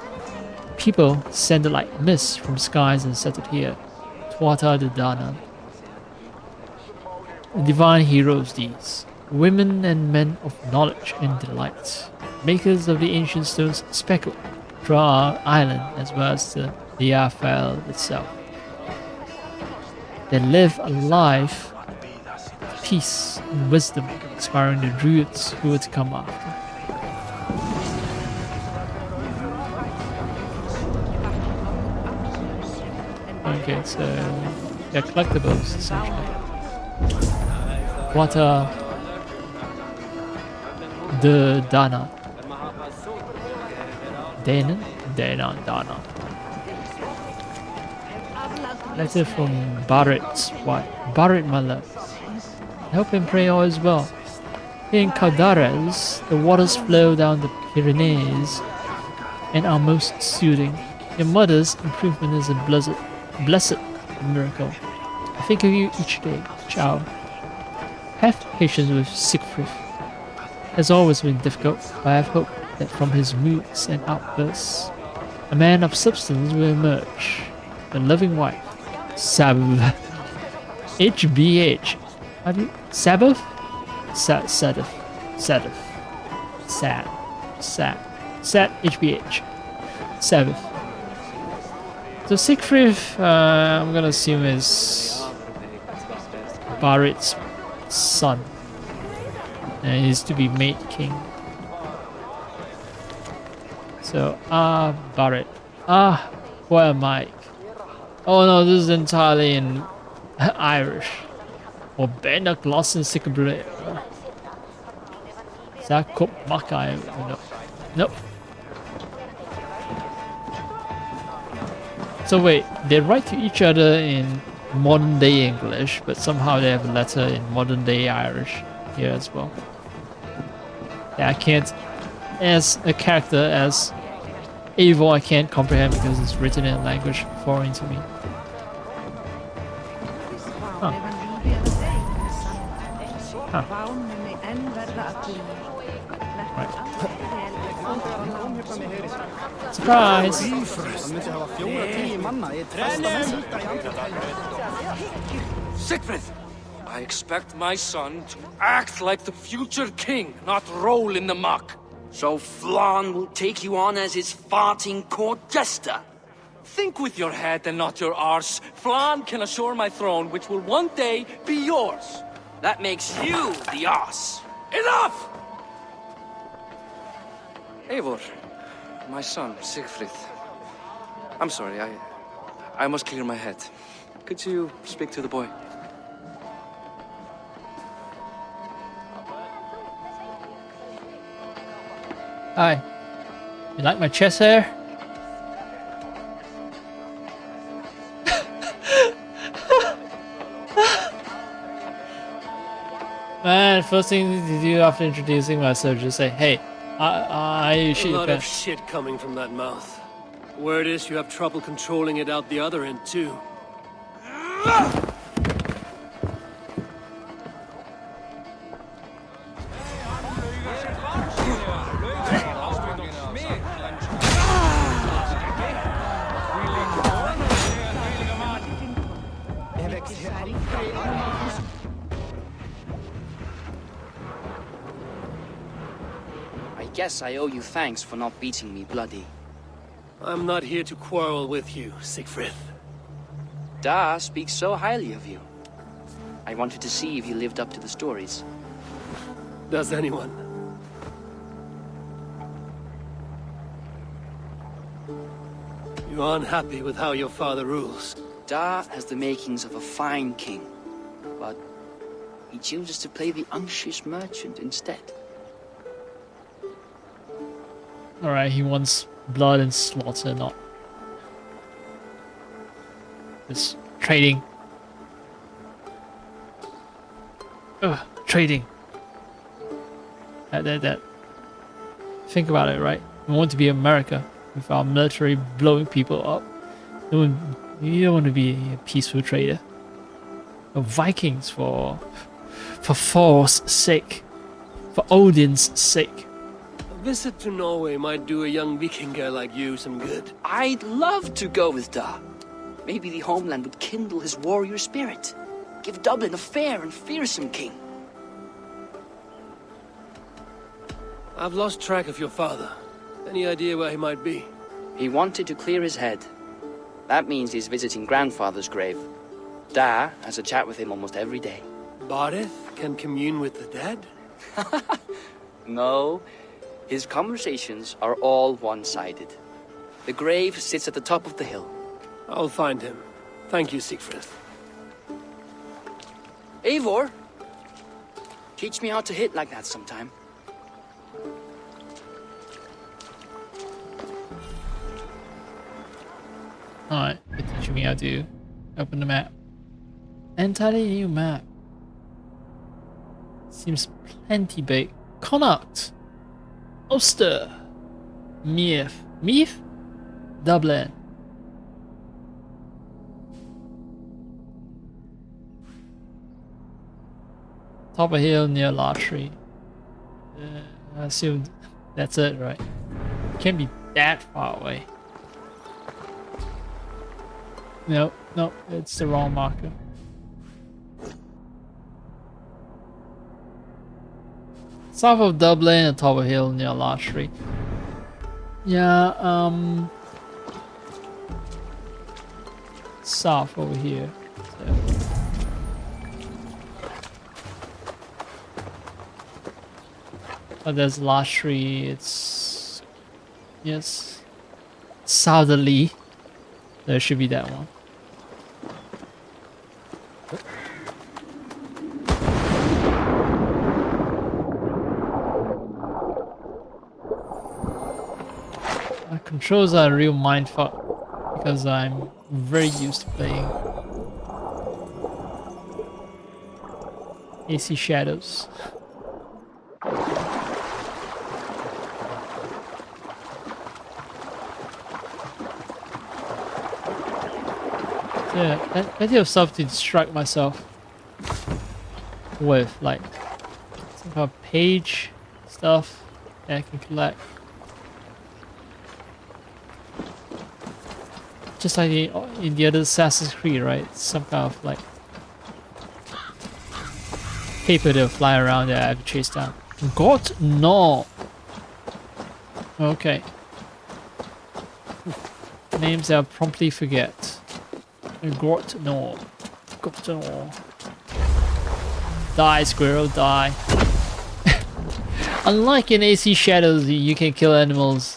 people descended like mist from skies and settled here. Tuatha de Danann. Divine heroes these, women and men of knowledge and delight, makers of the ancient stones speckled throughout our island as well as the Yarfell itself. They live a life of peace and wisdom, inspiring the Druids who would come after. Okay, so they're collectibles essentially. Water the Dana. Dana. Letter from Barrett's wife. Barrett, my love. Hope and pray all is well. Here in Caldares, the waters flow down the Pyrenees and are most soothing. Your mother's improvement is a blessed miracle. I think of you each day, child. Have patience with Siegfried. Has always been difficult, but I have hope that from his moods and outbursts, a man of substance will emerge. A loving wife. Sabbath. HBH. How do you... Sabbath? Sadaf. Sad. HBH. Sabbath. So Siegfried, I'm gonna assume is Barrett's son. And he's to be made king. So, Barrett. Where am I? Oh no, this is entirely in Irish. Or Benna Glossin Sickabrit. that called Makai? No. Nope. So wait, they write to each other in modern day English, but somehow they have a letter in modern day Irish here as well. Yeah, I can't, as a character, as Eivor, I can't comprehend because it's written in a language foreign to me. Huh. Huh. Right. Surprise! Siegfried! I expect my son to act like the future king, not roll in the muck. So Flann will take you on as his farting court jester? Think with your head and not your arse. Flann can assure my throne, which will one day be yours. That makes you the ass. Enough! Eivor, my son, Siegfried. I'm sorry, I must clear my head. Could you speak to the boy? Hi. You like my chest hair? Man, first thing to do after introducing myself, just say, hey, I shit A your lot of pants. shit coming from that mouth. Word is you have trouble controlling it out the other end, too. I guess I owe you thanks for not beating me bloody. I'm not here to quarrel with you, Siegfried. Da speaks so highly of you. I wanted to see if you lived up to the stories. Does anyone? You're unhappy with how your father rules. Da has the makings of a fine king, but he chooses to play the unctuous merchant instead. Alright, he wants blood and slaughter, not just trading. Ugh, trading. That. Think about it, right? We want to be America with our military blowing people up. You don't want to be a peaceful trader. No, Vikings for Thor's sake, for Odin's sake. A visit to Norway might do a young Vikinger like you some good. I'd love to go with Da. Maybe the homeland would kindle his warrior spirit. Give Dublin a fair and fearsome king. I've lost track of your father. Any idea where he might be? He wanted to clear his head. That means he's visiting grandfather's grave. Da has a chat with him almost every day. Barith can commune with the dead? No, his conversations are all one-sided. The grave sits at the top of the hill. I'll find him. Thank you, Siegfried. Eivor, teach me how to hit like that sometime. Alright, you're teaching me how to open the map. Entirely new map. Seems plenty big. Connacht, Ulster, Meath, Dublin. Top of hill near Lartree. I assume that's it, right? Can't be that far away. No, it's the wrong marker. South of Dublin and top of hill near Lartree. Yeah, south over here. So. Oh, there's Lartree. It's yes, southerly. There should be that one. My controls are a real mindfuck because I'm very used to playing AC Shadows. Yeah, plenty of stuff to distract myself with, like some kind of page stuff that I can collect. Just like in the other Assassin's Creed, right? Some kind of like paper that will fly around that I have to chase down. God, no! Okay. Names I'll promptly forget. Gort no. Gort no. Die, squirrel, die. Unlike in AC Shadows, you can kill animals.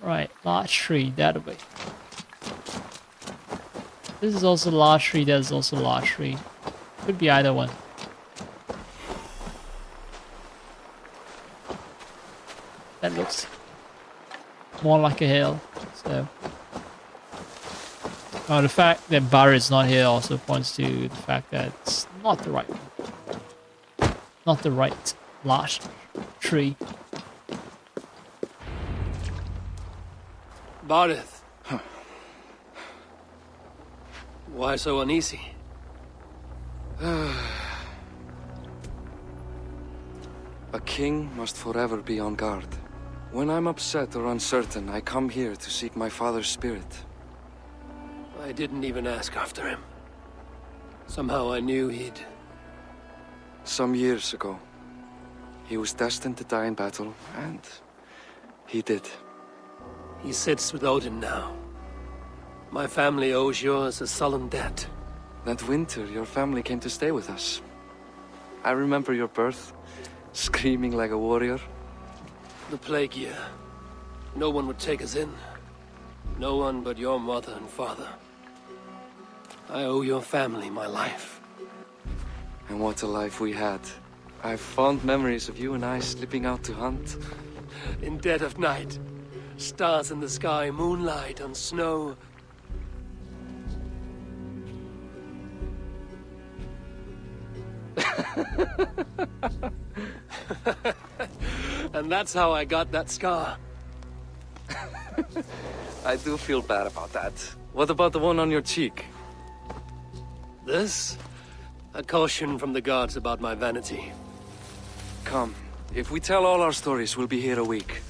Right, large tree, that way. This is also large tree, that is also large tree. Could be either one. That looks more like a hill, so. Oh, the fact that Bar is not here also points to the fact that it's not the right one. Not the right large tree. Barith. Why so uneasy? A king must forever be on guard. When I'm upset or uncertain, I come here to seek my father's spirit. I didn't even ask after him. Somehow I knew he'd... Some years ago, he was destined to die in battle, and he did. He sits with Odin now. My family owes yours a sullen debt. That winter, your family came to stay with us. I remember your birth, screaming like a warrior. The plague year. No one would take us in. No one but your mother and father. I owe your family my life. And what a life we had. I have fond memories of you and I slipping out to hunt. In dead of night. Stars in the sky, moonlight on snow. And that's how I got that scar. I do feel bad about that. What about the one on your cheek? This? A caution from the gods about my vanity. Come, if we tell all our stories, we'll be here a week.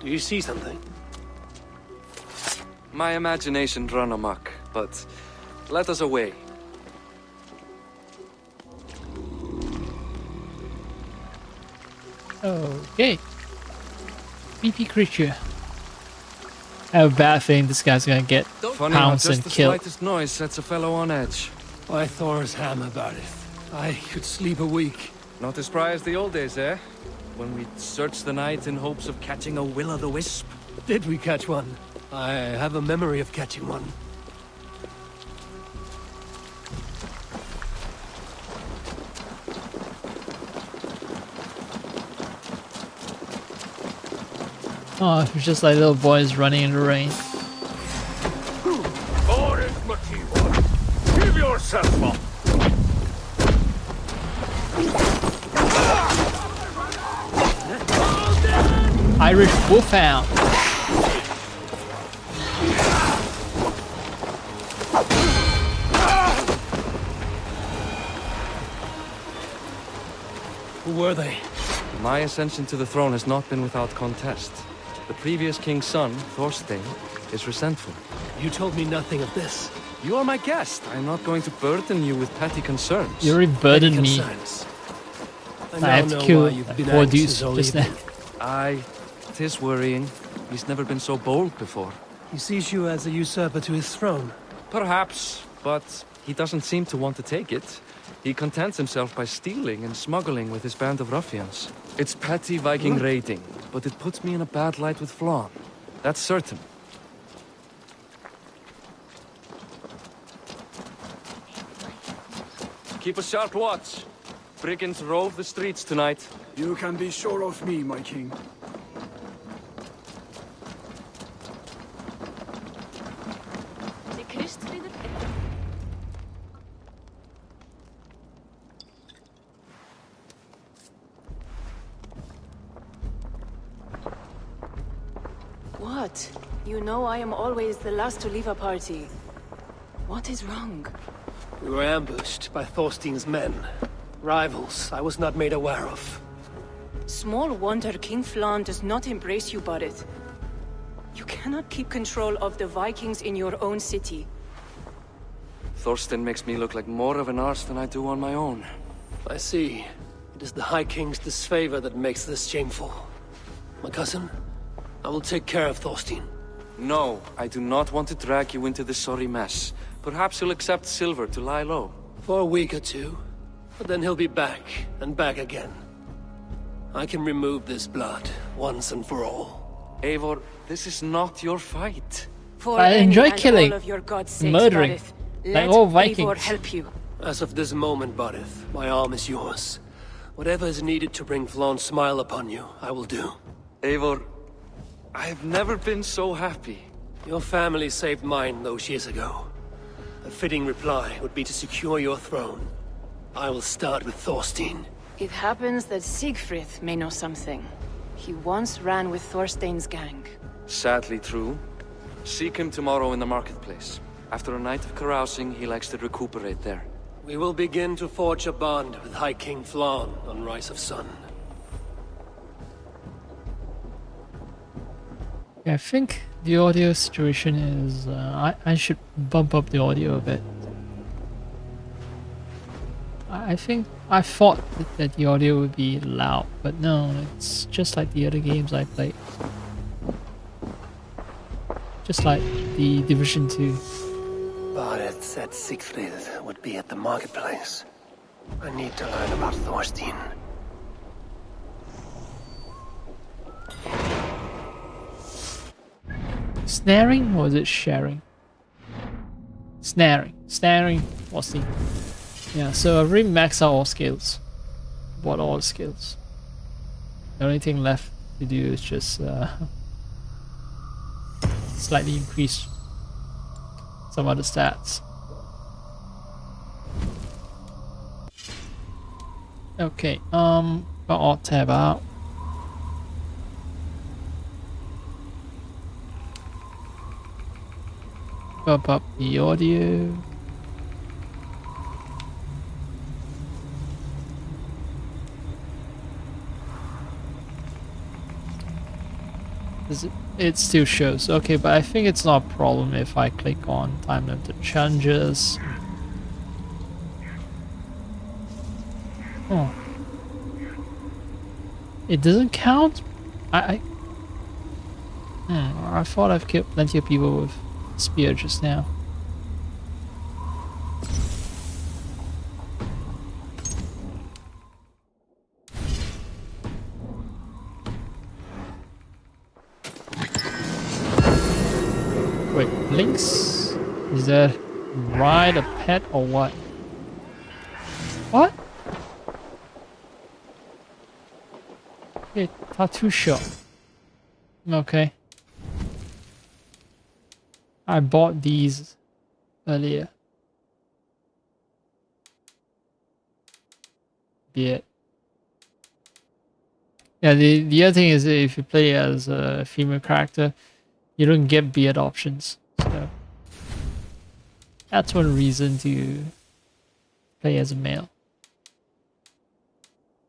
Do you see something? My imagination run amok, but let us away. Okay. Creepy creature. I have a bad feeling this guy's gonna get Funny how pounced just and the killed. slightest noise sets a fellow on edge. By Thor's hammer, Barith. I could sleep a week. Not as spry as the old days, eh? When we'd search the night in hopes of catching a will-o'-the-wisp. Did we catch one? I have a memory of catching one. Oh, it's just like little boys running in the rain. Give yourself up! Irish Wolfhound. Who were they? My ascension to the throne has not been without contest. The previous king's son, Thorstein, is resentful. You told me nothing of this. You are my guest. I'm not going to burden you with petty concerns. You already burdened me. Concerns. I now had to know kill why you've been four anxious dudes all just evening. now. Aye, 'tis worrying. He's never been so bold before. He sees you as a usurper to his throne. Perhaps, but he doesn't seem to want to take it. He contents himself by stealing and smuggling with his band of ruffians. It's petty Viking raiding, but it puts me in a bad light with Flann. That's certain. Keep a sharp watch. Brigands rove the streets tonight. You can be sure of me, my king. What? You know I am always the last to leave a party. What is wrong? We were ambushed by Thorstein's men. Rivals I was not made aware of. Small wonder King Flann does not embrace you, Borith. You cannot keep control of the Vikings in your own city. Thorstein makes me look like more of an arse than I do on my own. I see. It is the High King's disfavor that makes this shameful. My cousin, I will take care of Thorstein. No, I do not want to drag you into this sorry mess. Perhaps you'll accept silver to lie low. For a week or two. But then he'll be back, and back again. I can remove this blood, once and for all. Eivor, this is not your fight. For I any enjoy and killing, all of your God's sakes, murdering, Borith, like let all Eivor Vikings. help you. As of this moment, Borith, my arm is yours. Whatever is needed to bring Flann's smile upon you, I will do. Eivor, I have never been so happy. Your family saved mine those years ago. A fitting reply would be to secure your throne. I will start with Thorstein. It happens that Siegfried may know something. He once ran with Thorstein's gang. Sadly true. Seek him tomorrow in the marketplace. After a night of carousing, he likes to recuperate there. We will begin to forge a bond with High King Flann on Rise of Sun. I think the audio situation is... I should bump up the audio a bit. I think I thought that the audio would be loud, but no, it's just like the other games I played. Just like the Division 2. But it said Siegfried would be at the marketplace. I need to learn about Thorstein. Snaring or is it sharing? Snaring. Snaring. What's the... Yeah, so I've already maxed out all skills. Bought all skills. The only thing left to do is just slightly increase some other stats. Okay, got Alt tab out. Bump up the audio. It still shows. Okay, but I think it's not a problem if I click on time limited challenges. Oh. It doesn't count? I thought I've killed plenty of people with spear just now. Wait, links? Is that ride a pet or what? What? Okay, tattoo shop. Okay. I bought these earlier. Beard. Yeah, the other thing is that if you play as a female character, you don't get beard options. So that's one reason to play as a male.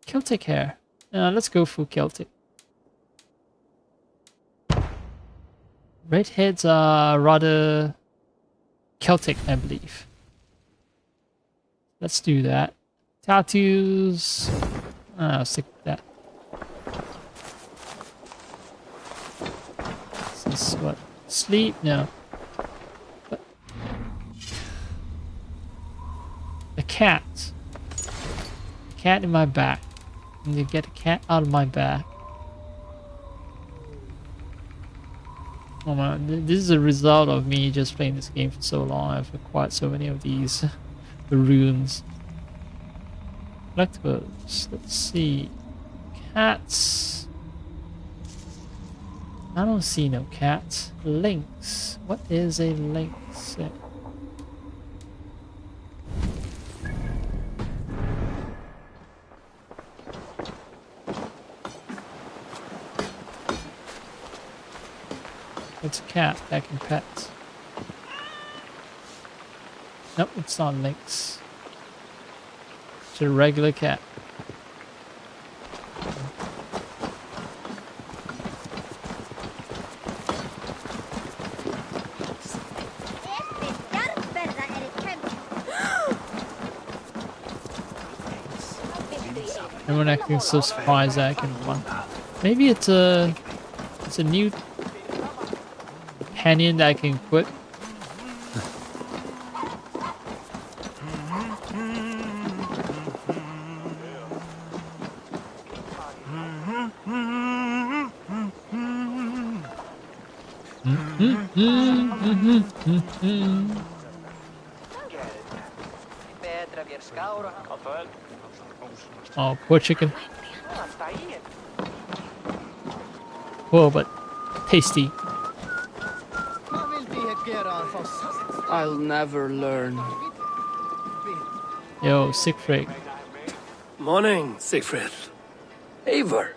Celtic hair. Let's go for Celtic. Redheads are rather Celtic, I believe. Let's do that. Tattoos. I'll stick with that. This is what? Sleep? No. But the cat. Cat in my back. I need to get a cat out of my back. Oh man, this is a result of me just playing this game for so long. I've acquired so many of these runes. Collectibles. Let's see. Cats. I don't see no cats. Lynx. What is a lynx? It's a cat that can pet. Nope, it's not a lynx. It's a regular cat. Everyone acting so surprised that I can run. Maybe it's a new companion that I can equip. Oh, poor chicken. Whoa, but tasty. I'll never learn. Yo, Siegfried. Morning, Siegfried. Eivor,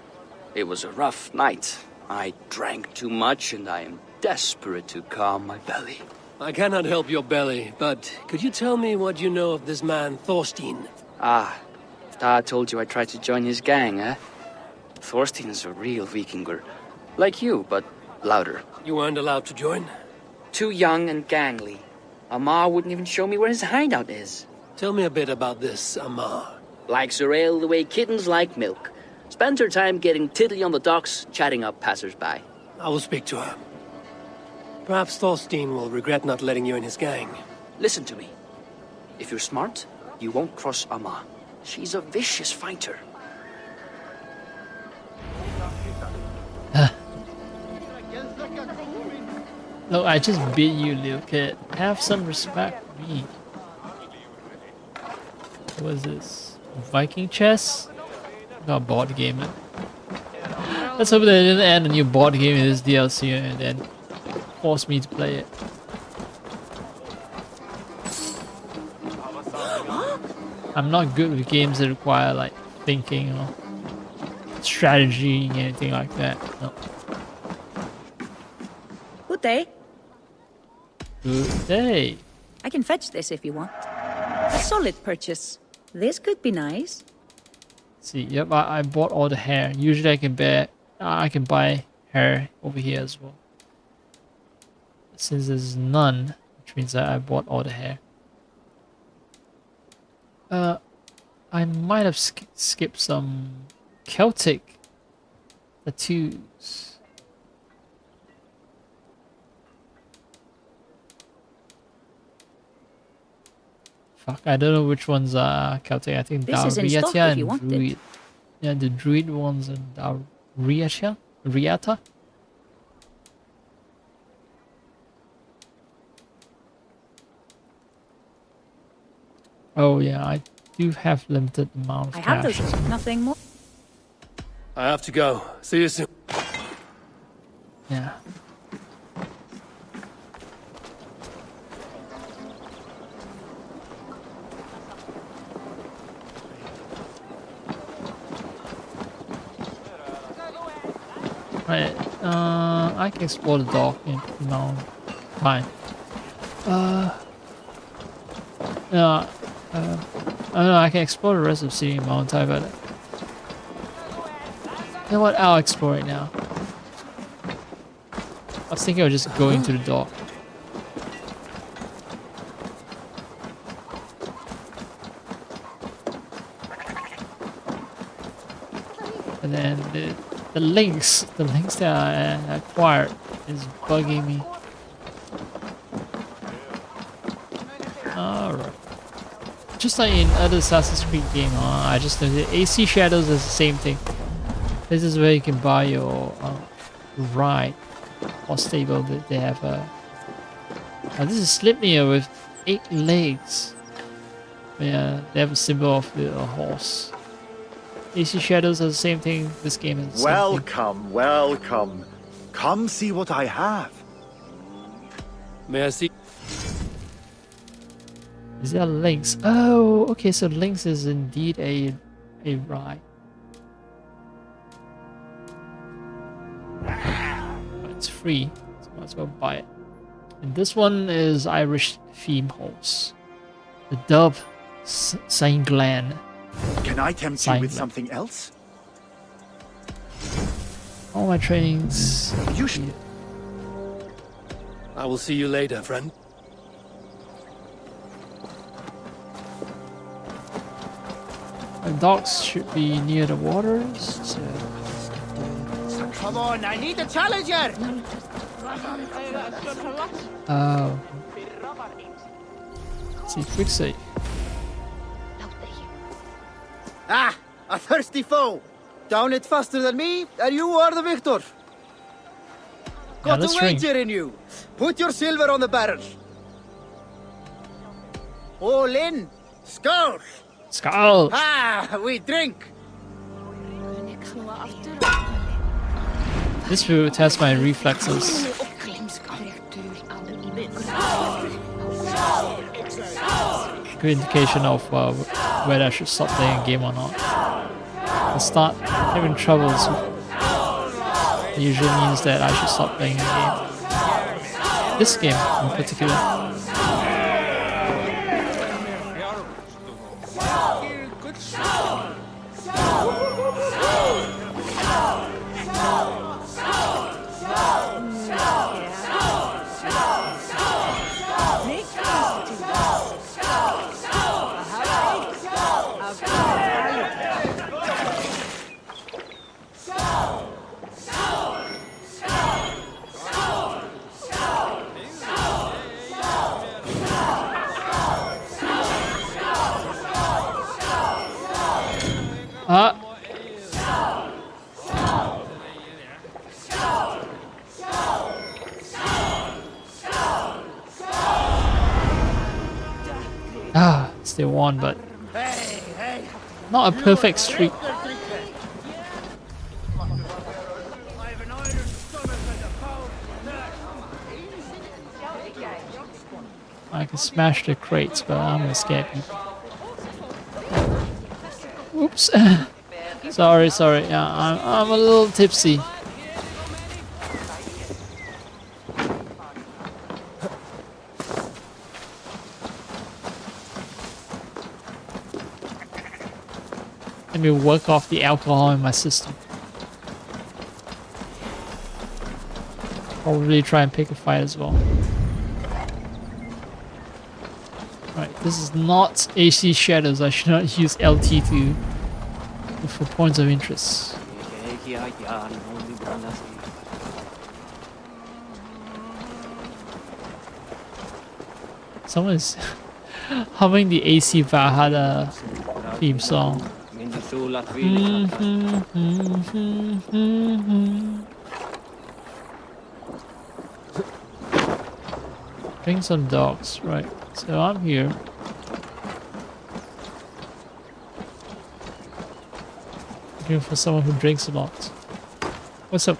it was a rough night. I drank too much and I am desperate to calm my belly. I cannot help your belly, but could you tell me what you know of this man, Thorstein? Ah, Dad told you I tried to join his gang, eh? Thorstein is a real Vikinger. Like you, but louder. You weren't allowed to join? Too young and gangly. Amar wouldn't even show me where his hideout is. Tell me a bit about this Amar. Likes her ale the way kittens like milk. Spends her time getting tiddly on the docks, chatting up passers-by. I will speak to her. Perhaps Thorstein will regret not letting you in his gang. Listen to me. If you're smart, you won't cross Amma. She's a vicious fighter. Look, I just beat you, little kid. Have some respect for me. What is this? Viking chess? Got a board game. Let's hope they didn't add a new board game in this DLC and then force me to play it. I'm not good with games that require like thinking or strategy, anything like that. No. Good day. Good day. I can fetch this if you want. A solid purchase. This could be nice. Let's see, yep, I bought all the hair. Usually I can buy hair over here as well. Since there's none, which means that I bought all the hair. I might have skipped some Celtic tattoos. Fuck, I don't know which ones are Celtic. I think This is in stock Dariatia if you and want Druid. it. Yeah, the Druid ones and Dariatia? Riata? Oh yeah, I do have limited amount of I cash. have those. Nothing more. I have to go. See you soon. Yeah. Right, I can explore the dock in no time. Yeah, I don't know, I can explore the rest of the city in Mount Tai, but you know what, I'll explore it now. I was thinking of just going to the dock. And then the links that I acquired is bugging me. Alright. Just like in other Assassin's Creed game, I just know that AC Shadows is the same thing. This is where you can buy your ride or stable. They have this is Slipnir with 8 legs. Yeah, they have a symbol of the horse. AC Shadows are the same thing. This game is the same thing. Welcome, welcome. Come see what I have. May I see? Is there links? Oh, okay, so links is indeed a ride. But it's free, so might as well buy it. And this one is Irish theme horse. The Dub Saint Glen. Can I tempt you with something else? All my trainings. You should. I will see you later, friend. My docks should be near the waters. So. Come on, I need a challenger! Oh. See, quick save. Ah, a thirsty foe! Down it faster than me, and you are the victor! Got a wager in you! Put your silver on the barrel! All in! Skull! Skull! Ah, we drink! This will test my reflexes. Good indication of whether I should stop playing a game or not. I start having troubles. It usually means that I should stop playing a game. This game in particular. Still won, but not a perfect streak. I can smash the crates, but I'm gonna scare people. Oops. sorry. Yeah, I'm a little tipsy. Let me work off the alcohol in my system. Probably try and pick a fight as well. Right, this is not AC Shadows. I should not use LT to look for points of interest. Someone is humming the AC Valhalla theme song. Bring some dogs, right? So I'm here. Looking for someone who drinks a lot. What's up?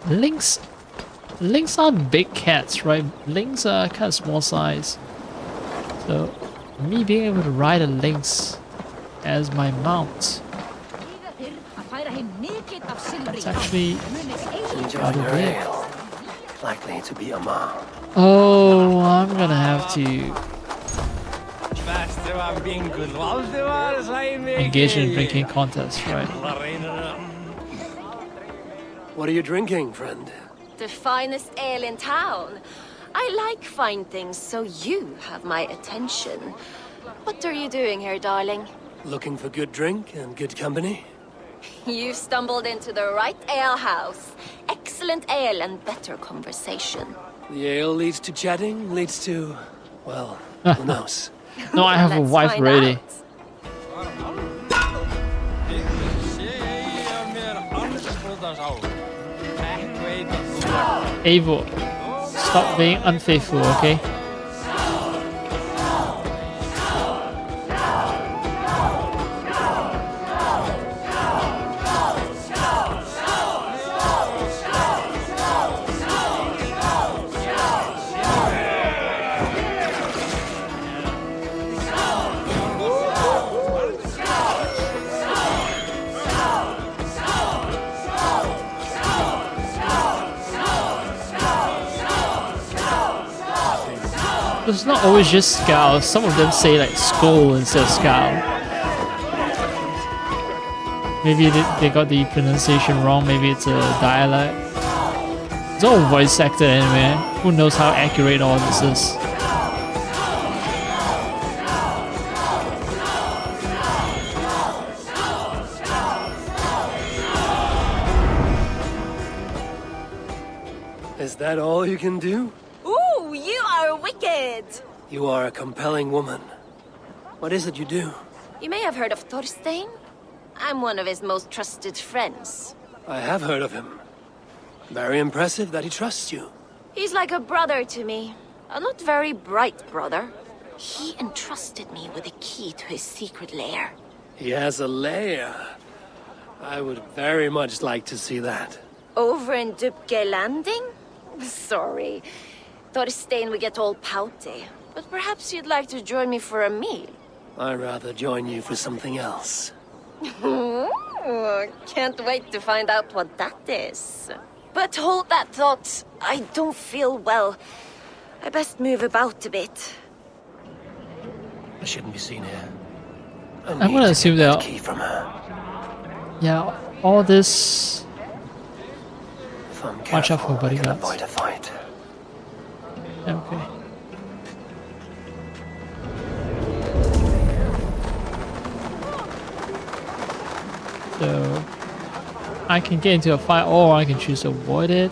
Lynx aren't big cats, right? Lynx are kind of small size. So me being able to ride a lynx as my mount, it's actually rather big. Likely to be a mom. Oh, I'm gonna have to engage in a drinking contest, right? What are you drinking, friend? The finest ale in town. I like fine things, so you have my attention. What are you doing here, darling? Looking for good drink and good company? You've stumbled into the right alehouse. Excellent ale and better conversation. The ale leads to chatting, leads to, well, who knows? No, I have a wife ready. Eivor, stop being unfaithful, okay? it's not always just Scowl. Some of them say like Skull instead of Scowl. Maybe they got the pronunciation wrong. Maybe it's a dialect. It's all voice actor anyway. Who knows how accurate all this is? Is that all you can do? Ooh, you are wicked! You are a compelling woman. What is it you do? You may have heard of Thorstein. I'm one of his most trusted friends. I have heard of him. Very impressive that he trusts you. He's like a brother to me. A not very bright brother. He entrusted me with the key to his secret lair. He has a lair. I would very much like to see that. Over in Dubke Landing? Sorry. Thorstein would get all pouty. But perhaps you'd like to join me for a meal? I'd rather join you for something else. Can't wait to find out what that is. But hold that thought. I don't feel well. I best move about a bit. I shouldn't be seen here. I'm gonna assume that key from her. Yeah, all this. If I'm Watch out for careful, I can bodyguards. avoid a fight. Okay. So I can get into a fight, or I can choose to avoid it.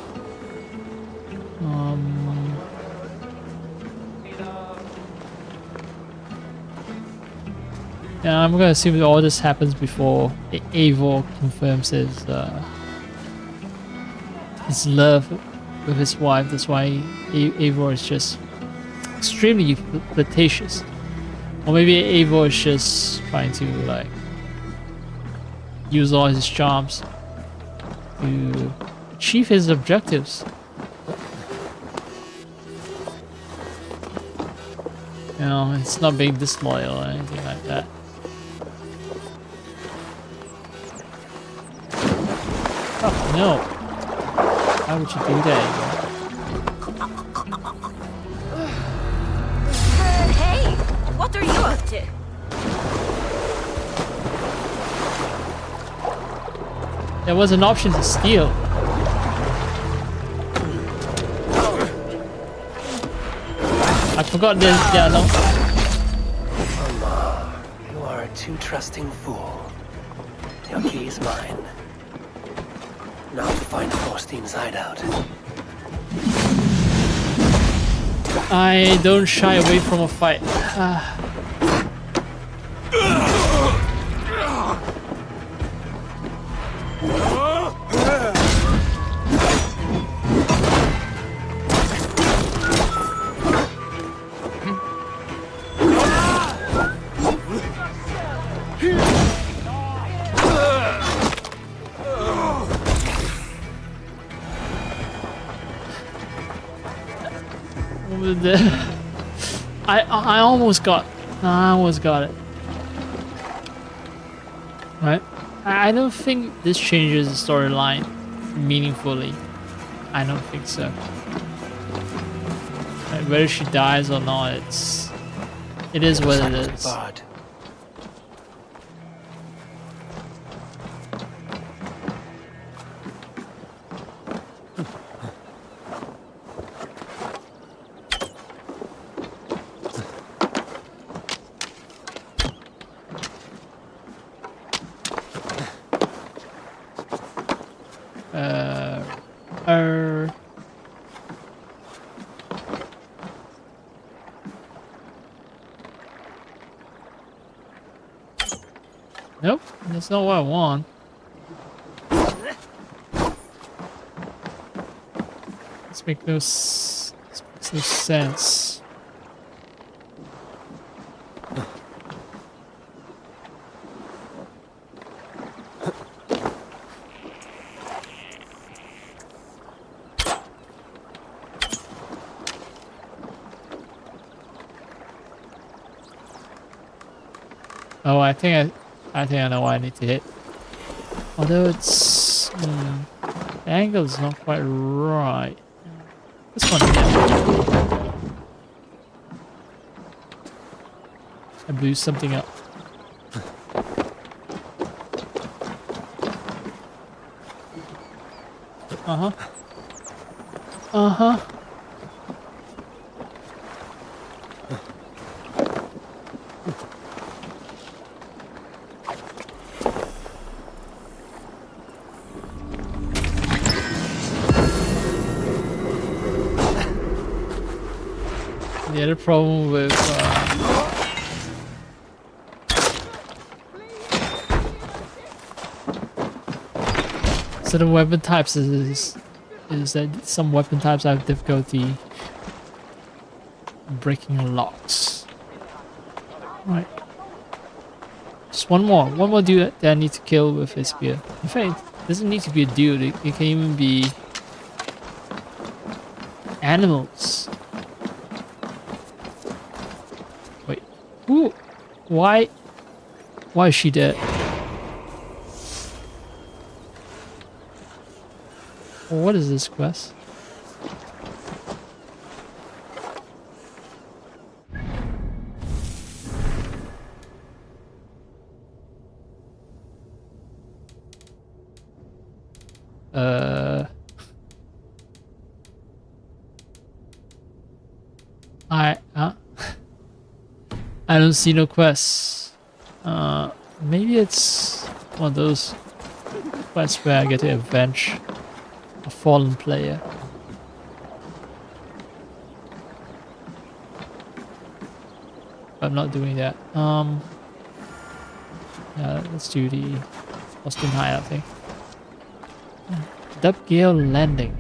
Yeah, I'm gonna assume that all this happens before Eivor confirms his love with his wife. That's why Eivor is just extremely flirtatious. Or maybe Eivor is just trying to like use all his charms to achieve his objectives. You know, it's not being disloyal or anything like that. Oh no! Why would you do that? Hey! What are you up to? There was an option to steal. I forgot this. Yeah, no. You are a too trusting fool. Your key is mine. Now to find Thorstein's hideout. I don't shy away from a fight. I almost got it. Right? I don't think this changes the storyline meaningfully. I don't think so. Like, whether she dies or not, it is what it is. Nope, that's not what I want. This makes no sense. Oh, I think I know what I need to hit. Although it's the angle is not quite right. This one again. I blew something up. Uh-huh. Uh-huh. The other problem with certain weapon types is that some weapon types have difficulty breaking locks. Right. Just one more dude that I need to kill with his spear. In fact, it doesn't need to be a dude, it can even be animals. Wait. Ooh! Why is she dead? What is this quest? I don't see no quests. Maybe it's one of those quests where I get to avenge a fallen player. I'm not doing that. Yeah, let's do the Austin Hideout thing. Dubgale Landing.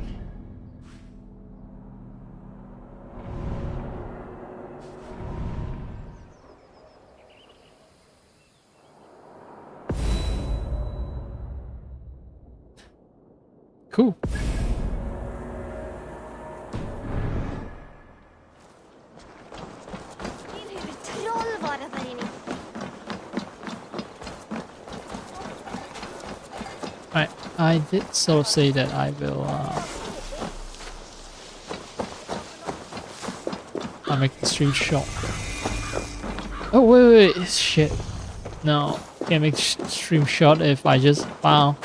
Cool. Alright, I did sort of say that I will I'll make the stream short. Oh wait, shit. No, can't make stream short if I just found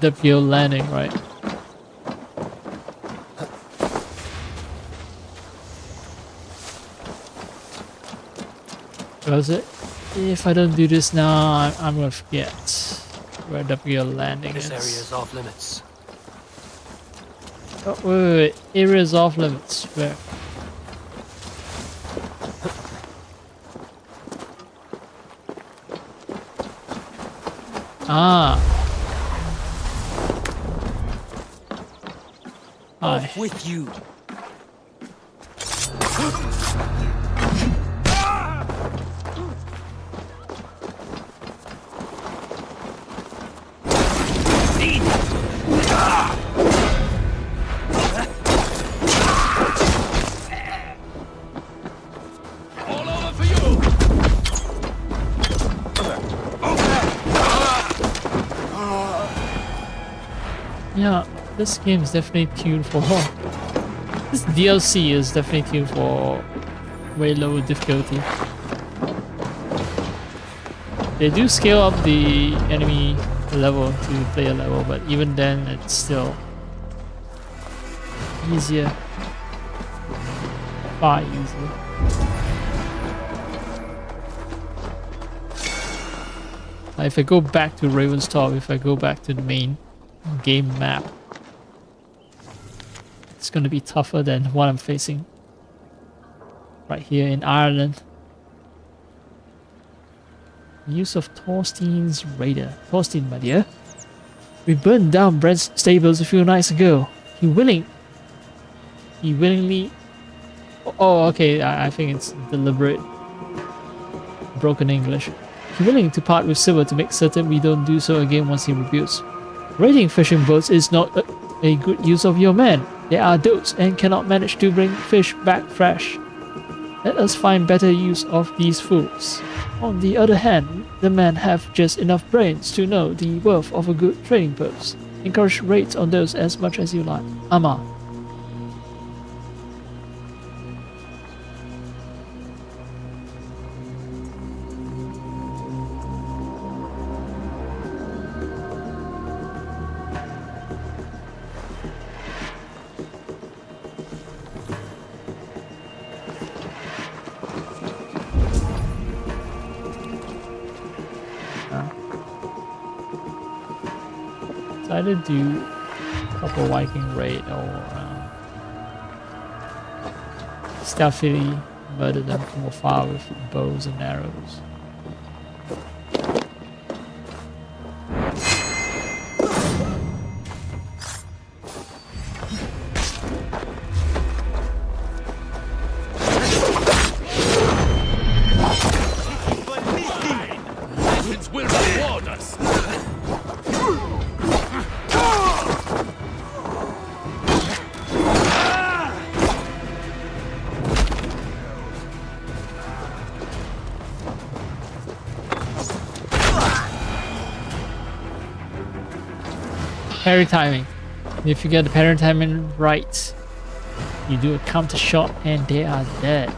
the pure landing, right? Was it? If I don't do this now, I'm gonna forget where the pure landing is. This area is off limits. Oh wait, area is off limits. Where? Ah. Off with you. All over for you. Yeah, this game is definitely tuned for. This DLC is definitely tuned for way lower difficulty. They do scale up the enemy level to player level, but even then, it's still easier. Far easier. If I go back to Raven's Top, if I go back to the main game map, it's going to be tougher than what I'm facing right here in Ireland. Use of Thorstein's Raider. Thorstein, my dear. We burned down Brent's stables a few nights ago. He willingly... Oh, okay, I think it's deliberate. Broken English. He willing to part with silver to make certain we don't do so again once he rebuilds. Raiding fishing boats is not a good use of your men. They are dotes and cannot manage to bring fish back fresh. Let us find better use of these fools. On the other hand, the men have just enough brains to know the worth of a good trading post. Encourage raids on those as much as you like. Amma. either do a couple Viking raid or stealthily murder them from afar with bows and arrows. Will reward us. Parry timing. If you get the parry timing right, you do a counter shot and they are dead.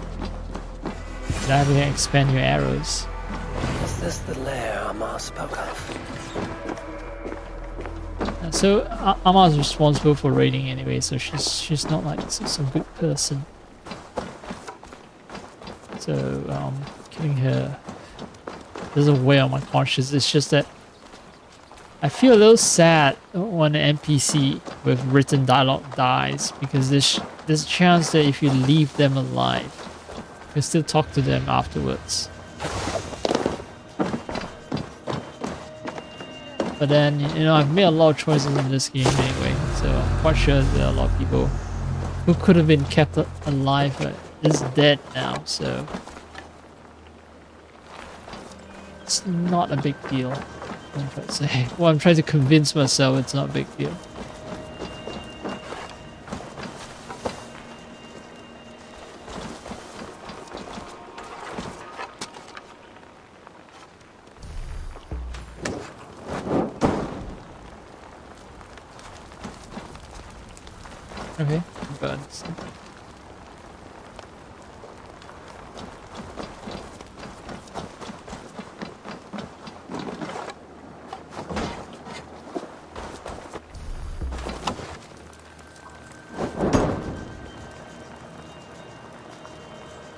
Now we can expand your arrows. Is this the lair Amar spoke of? So Amma is responsible for raiding anyway, so she's not like some good person. So killing her doesn't weigh on my conscience. It's just that I feel a little sad when an NPC with written dialogue dies, because there's a chance that if you leave them alive, you can still talk to them afterwards. But then, you know, I've made a lot of choices in this game anyway, so I'm quite sure there are a lot of people who could have been kept alive but is dead now, so it's not a big deal. I'm trying to say. Well, I'm trying to convince myself it's not a big deal. Okay, birds.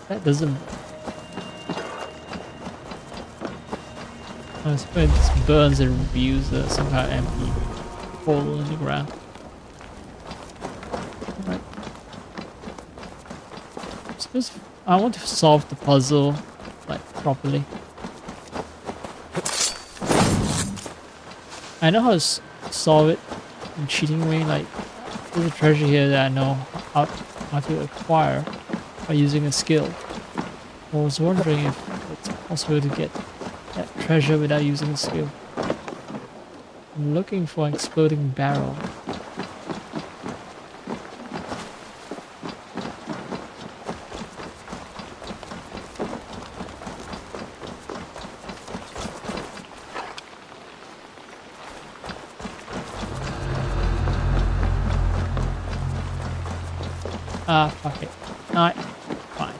That doesn't... I suppose this burns and reveals some kind of empty hole in the ground. Right. I suppose I want to solve the puzzle like properly. I know how to solve it in a cheating way, like there's a treasure here that I know how to acquire by using a skill. I was wondering if it's possible to get that treasure without using a skill. I'm looking for an exploding barrel. Ah, fuck it. Alright, fine.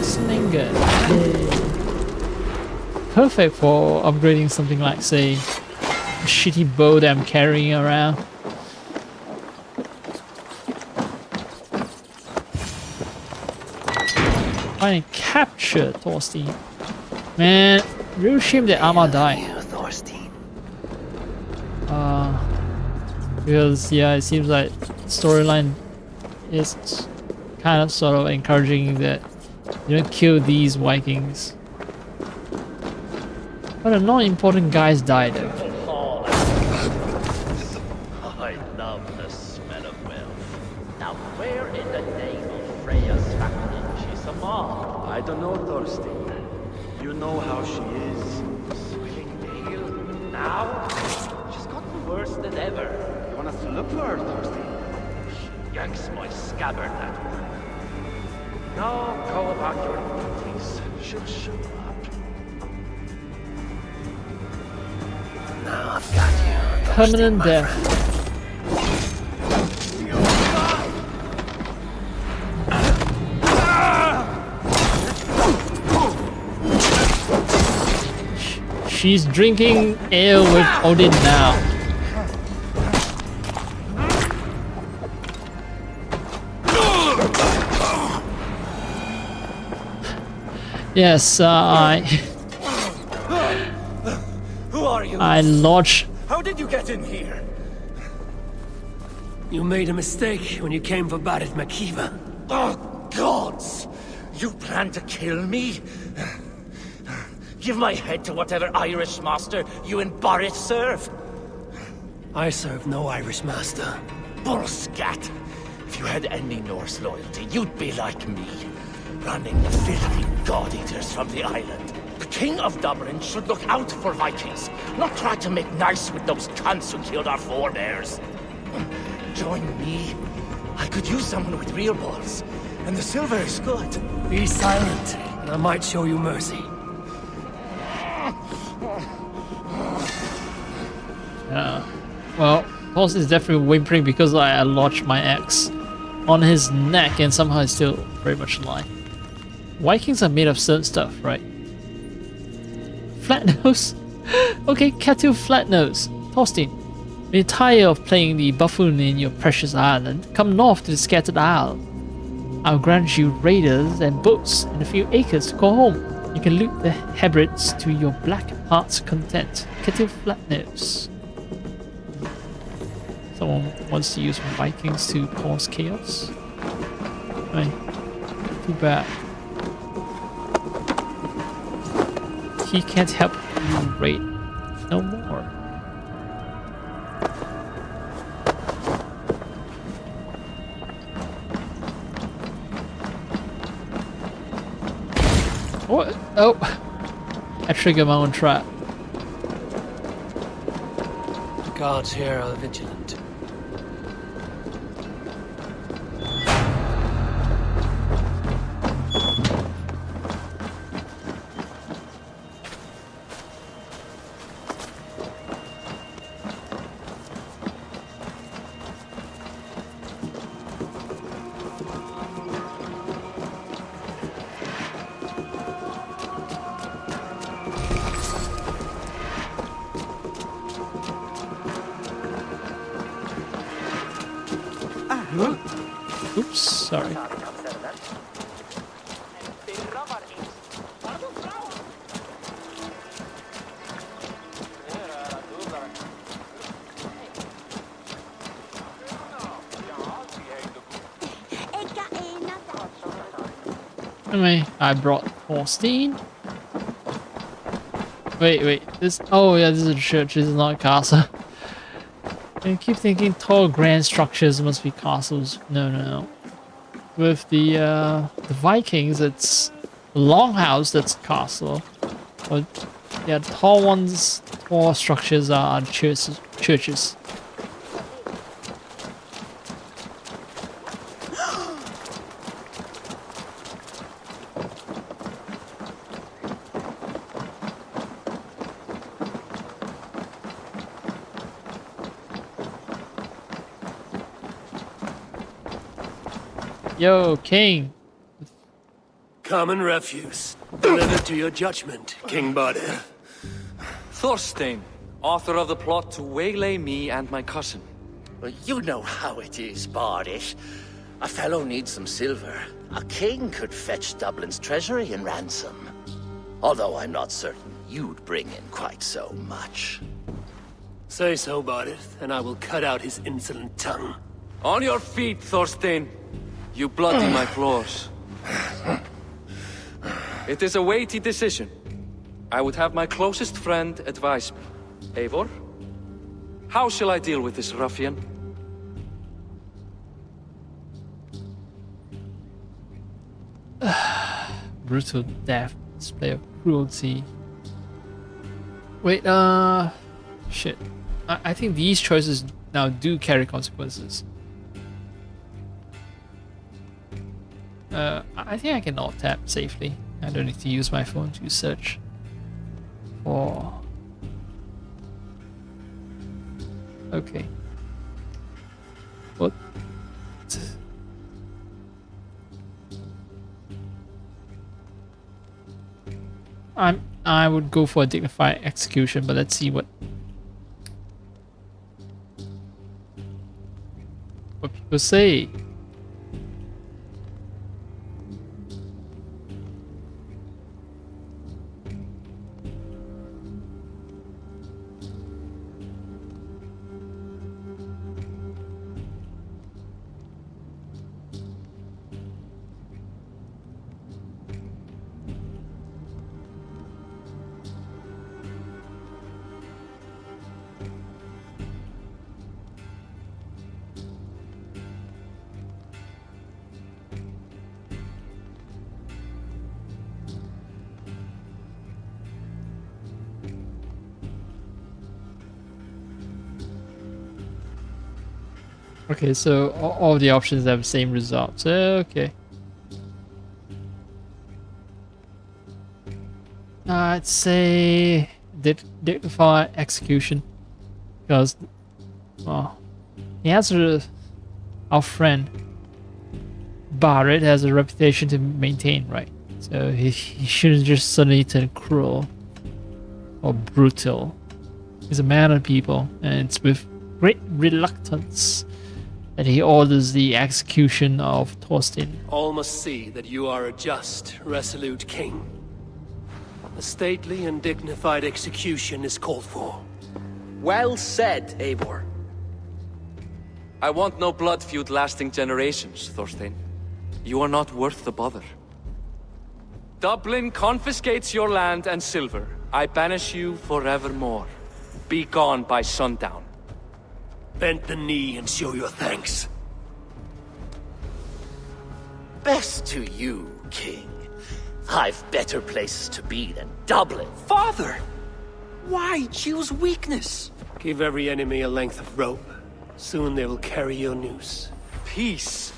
Slinger. Perfect for upgrading something like, say, a shitty bow that I'm carrying around. Finally captured Thorstein. Man, real shame that Amma died. Because yeah, it seems like storyline is kind of sort of encouraging that you don't kill these Vikings. But the non-important guys died though. I love the smell of wealth. Now where in the name of Freya's factory she's a mom? I don't know, Thorstein. You know how she is. Swilling ale? Now? She's gotten worse than ever. You want us to look for her, Thorstein? She yanks my scabbard, that one. Now go about your duties. She'll show up. Now I've got you. Permanent death. She's drinking ale with Odin now. Yes, Who are you? I lodged. How did you get in here? You made a mistake when you came for Barit Makiva. Oh, gods! You plan to kill me? Give my head to whatever Irish master you and Boris serve. I serve no Irish master. Bullscat! If you had any Norse loyalty, you'd be like me, running the filthy god-eaters from the island. The King of Dublin should look out for Vikings, not try to make nice with those cunts who killed our forebears. Join me. I could use someone with real balls, and the silver is good. Be silent, and I might show you mercy. Well, Horse is definitely whimpering because I lodged my axe on his neck and somehow he's still very much alive. Vikings are made of certain stuff, right? Flat nose? Okay, Catu Flat Nose. Thorstein, when you're tired of playing the buffoon in your precious island, come north to the Scattered Isle. I'll grant you raiders and boats and a few acres to call home. You can loot the Hebrides to your black heart's content. Catu Flat Nose. Someone wants to use Vikings to cause chaos. I mean, too bad. He can't help you raid no more. What? Oh! I triggered my own trap. The guards here are vigilant. Oops, sorry. Anyway, I brought Thorstein. Wait, this. Oh, yeah, this is a church, this is not a castle. I keep thinking tall, grand structures must be castles. No. With the Vikings, it's a longhouse that's a castle. But yeah, tall structures are churches. Yo, King. Common refuse. Delivered to your judgment, King Badir. Thorstein, author of the plot to waylay me and my cousin. Well, you know how it is, Bardish. A fellow needs some silver. A king could fetch Dublin's treasury in ransom. Although I'm not certain you'd bring in quite so much. Say so, Badir, and I will cut out his insolent tongue. On your feet, Thorstein. You bloody my floors. It is a weighty decision. I would have my closest friend advise me. Eivor, how shall I deal with this ruffian? Brutal death, display of cruelty. Wait, shit. I think these choices now do carry consequences. I think I can alt tap safely. I don't need to use my phone to search for. Okay. What? I would go for a dignified execution, but let's see what people say. Okay, so all the options have the same results. Okay. I'd say dignified execution, because well, he has our friend Barrett has a reputation to maintain, right? So he shouldn't just suddenly turn cruel or brutal. He's a man of people, and it's with great reluctance that he orders the execution of Thorstein. All must see that you are a just, resolute king. A stately and dignified execution is called for. Well said, Eivor. I want no blood feud lasting generations, Thorstein. You are not worth the bother. Dublin confiscates your land and silver. I banish you forevermore. Be gone by sundown. Bend the knee and show your thanks. Best to you, King. I've better places to be than Dublin. Father! Why choose weakness? Give every enemy a length of rope. Soon they will carry your noose. Peace.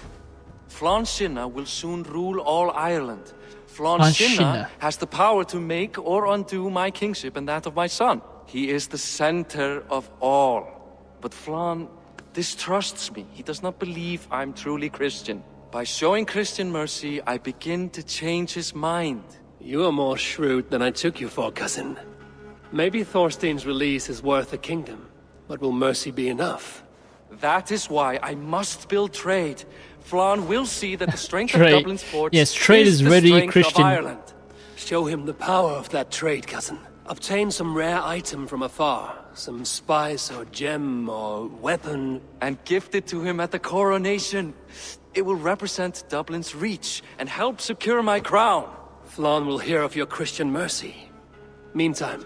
Flann Sinna will soon rule all Ireland. Flann Flann Sinna Sinna. has the power to make or undo my kingship and that of my son. He is the center of all. But Flann distrusts me. He does not believe I'm truly Christian. By showing Christian mercy, I begin to change his mind. You are more shrewd than I took you for, cousin. Maybe Thorstein's release is worth a kingdom, but will mercy be enough? That is why I must build trade. Flann will see that the strength of Trade. Dublin's ports Yes, trade is the very strength Christian. of Ireland. Show him the power of that trade, cousin. Obtain some rare item from afar. Some spice or gem or weapon. And gift it to him at the coronation. It will represent Dublin's reach and help secure my crown. Flann will hear of your Christian mercy. Meantime,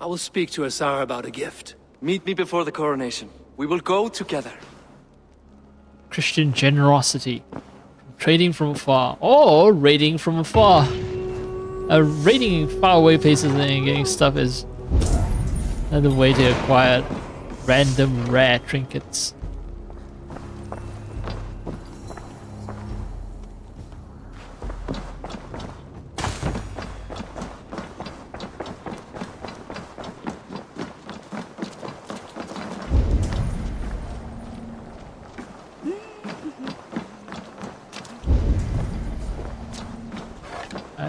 I will speak to Asar about a gift. Meet me before the coronation. We will go together. Christian generosity. Trading from afar. Or raiding from afar. Raiding in faraway places and getting stuff is another way to acquire random rare trinkets.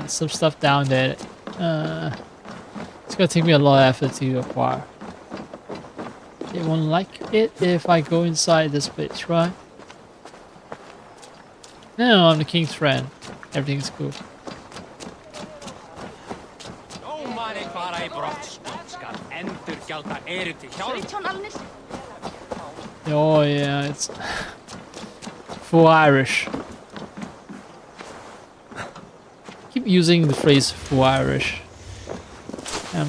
Some stuff down there. It's gonna take me a lot of effort to acquire. They won't like it if I go inside this place, right? No, I'm the king's friend. Everything's cool. Oh yeah, it's full Irish. Keep using the phrase full Irish. I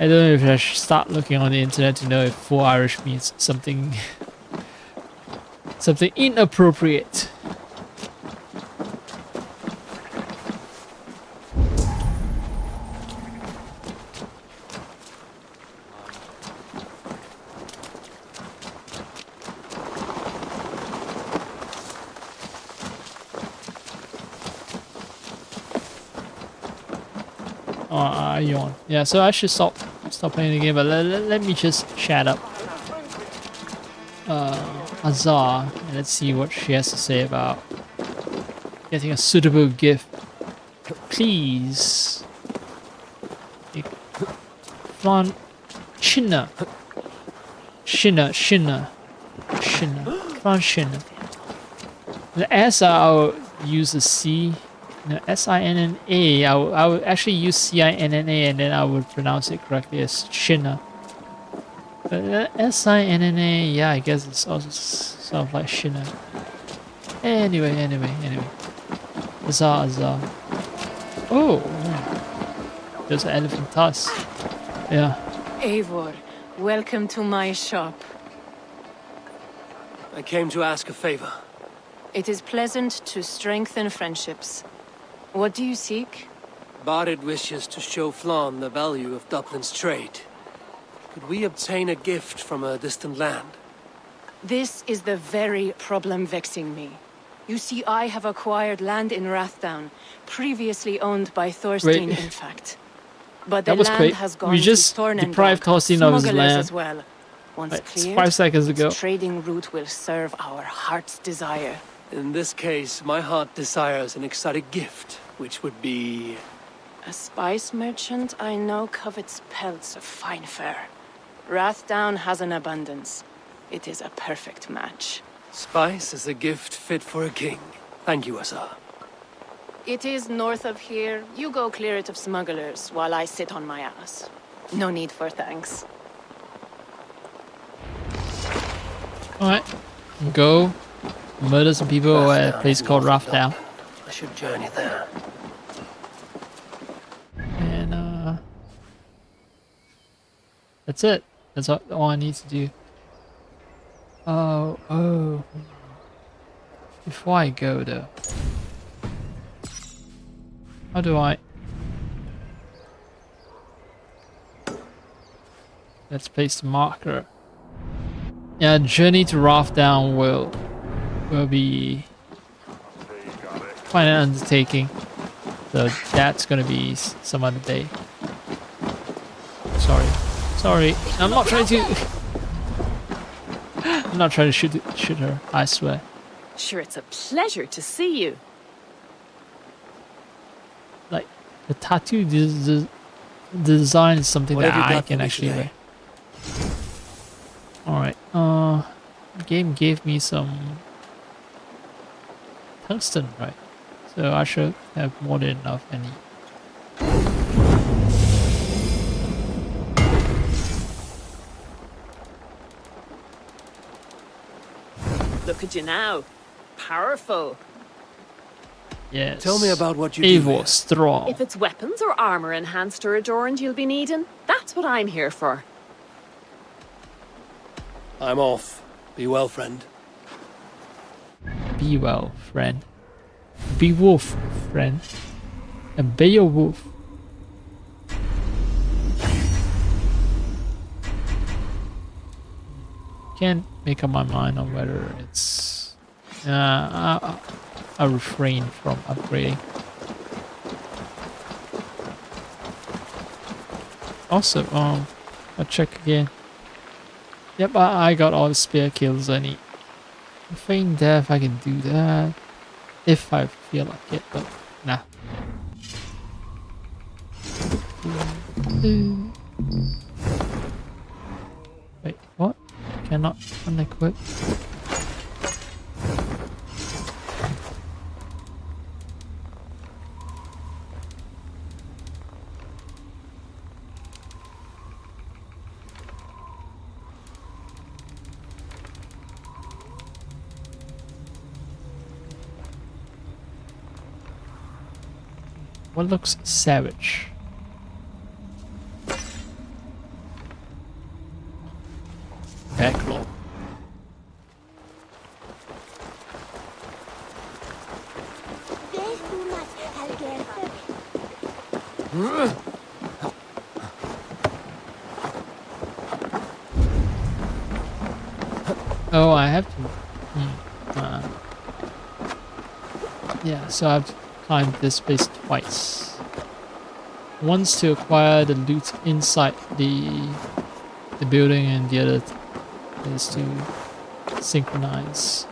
don't know if I should start looking on the internet to know if full Irish means something something inappropriate. Yawn. Yeah, so I should stop playing the game, but let me just chat up Azar and let's see what she has to say about getting a suitable gift. Please. Flann Sinna. Flann Sinna. The S I'll use the C. No, S-I-N-N-A. I would actually use C-I-N-N-A and then I would pronounce it correctly as Sinna. But S-I-N-N-A, yeah, I guess it's also sort of like Sinna. Anyway. Azar. Oh! There's an elephant tusk. Yeah. Eivor, welcome to my shop. I came to ask a favor. It is pleasant to strengthen friendships. What do you seek? Barrett wishes to show Flann the value of Dublin's trade. Could we obtain a gift from a distant land? This is the very problem vexing me. You see, I have acquired land in Rathdown, previously owned by Thorstein, Wait. in fact. But the That was land quick. has gone We just to Thornendog, deprived Thorstein of his smugglers land. as well. Once Like, cleared, 5 seconds its ago. trading route will serve our heart's desire. In this case, my heart desires an exotic gift, which would be... A spice merchant I know covets pelts of fine fur. Rathdown has an abundance. It is a perfect match. Spice is a gift fit for a king. Thank you, Asa. It is north of here. You go clear it of smugglers while I sit on my ass. No need for thanks. Alright. Go murder some people at a place called Rathdown. I should journey there. And that's it. That's all I need to do. Oh. Before I go though. How do I... Let's place the marker. Yeah, journey to Rathdown will be quite an undertaking. So that's gonna be some other day. Sorry. I'm not trying to. I'm not trying to shoot her. I swear. Sure, it's a pleasure to see you. Like the tattoo, the design is something What that have you I got for can me actually today? wear. All right. The game gave me some tungsten, right? So I should have more than enough. Any. Look at you now. Powerful. Yes. Tell me about what you do Evil, here. strong. If it's weapons or armor enhanced or adorned you'll be needing, that's what I'm here for. I'm off. Be well, friend. Be well, friend. Be wolf, friend. And be a wolf. Can't make up my mind on whether it's... I'll refrain from upgrading. Also, I'll check again. Yep, I got all the spare kills I need. Feign death, I can do that. If I feel like it, but nah. Wait, what? Cannot unequip. What looks savage? Backlog. Oh, I have to. Yeah, so I have to climb this space twice. Once to acquire the loot inside the building, and the other is to synchronize.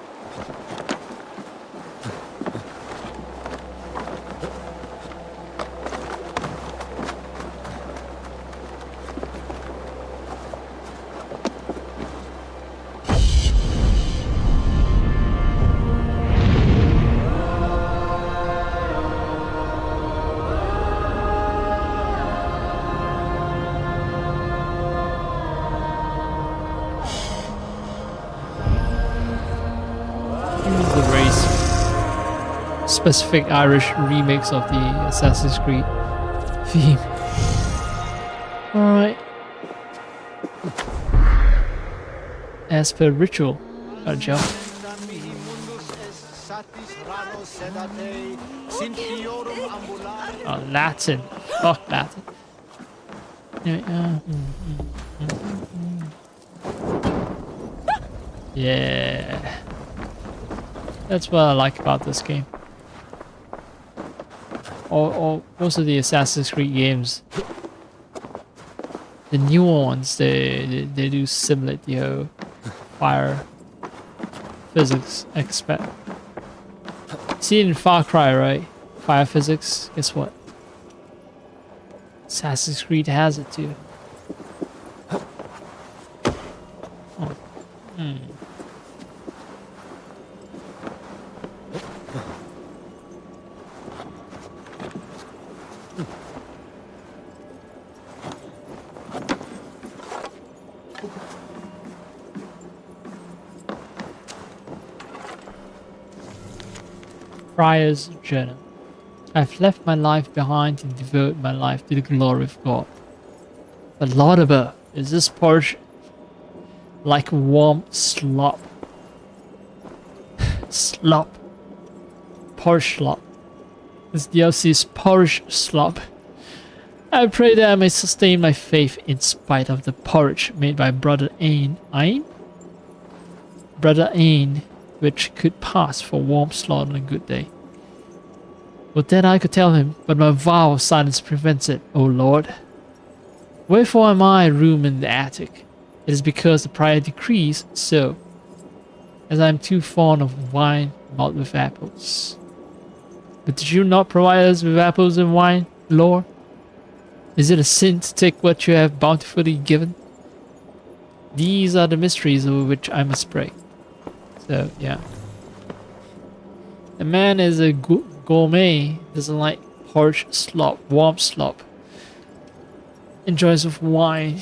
Specific Irish remix of the Assassin's Creed theme. Alright. As per ritual, gotta jump. Oh, Latin. Fuck Latin. Anyway, Yeah. That's what I like about this game. Or most of the Assassin's Creed games, the new ones, they do simulate the fire physics aspect. See it in Far Cry, right? Fire physics. Guess what? Assassin's Creed has it too. Oh. Friar's Journal. I've left my life behind and devote my life to the glory of God. But Lauderber, is this porridge like warm slop? Slop. Porridge slop. This DLC is porridge slop. I pray that I may sustain my faith in spite of the porridge made by Brother Ain. Brother Ain, which could pass for warm slot on a good day. Would that I could tell him, but my vow of silence prevents it, O Lord. Wherefore am I room in the attic? It is because the prior decrees so, as I am too fond of wine malt with apples. But did you not provide us with apples and wine, Lord? Is it a sin to take what you have bountifully given? These are the mysteries over which I must pray. So, yeah. The man is a gourmet, doesn't like porridge slop, warm slop. Enjoys of wine.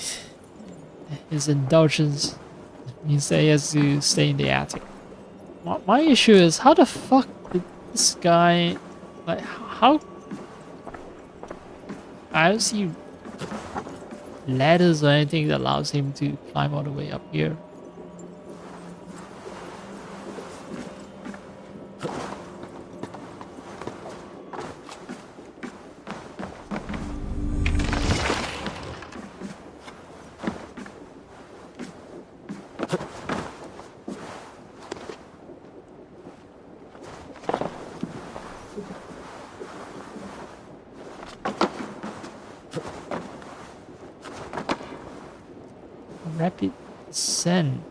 His indulgence means that he has to stay in the attic. My issue is, how the fuck did this guy, like, how? I don't see ladders or anything that allows him to climb all the way up here. Rapid send.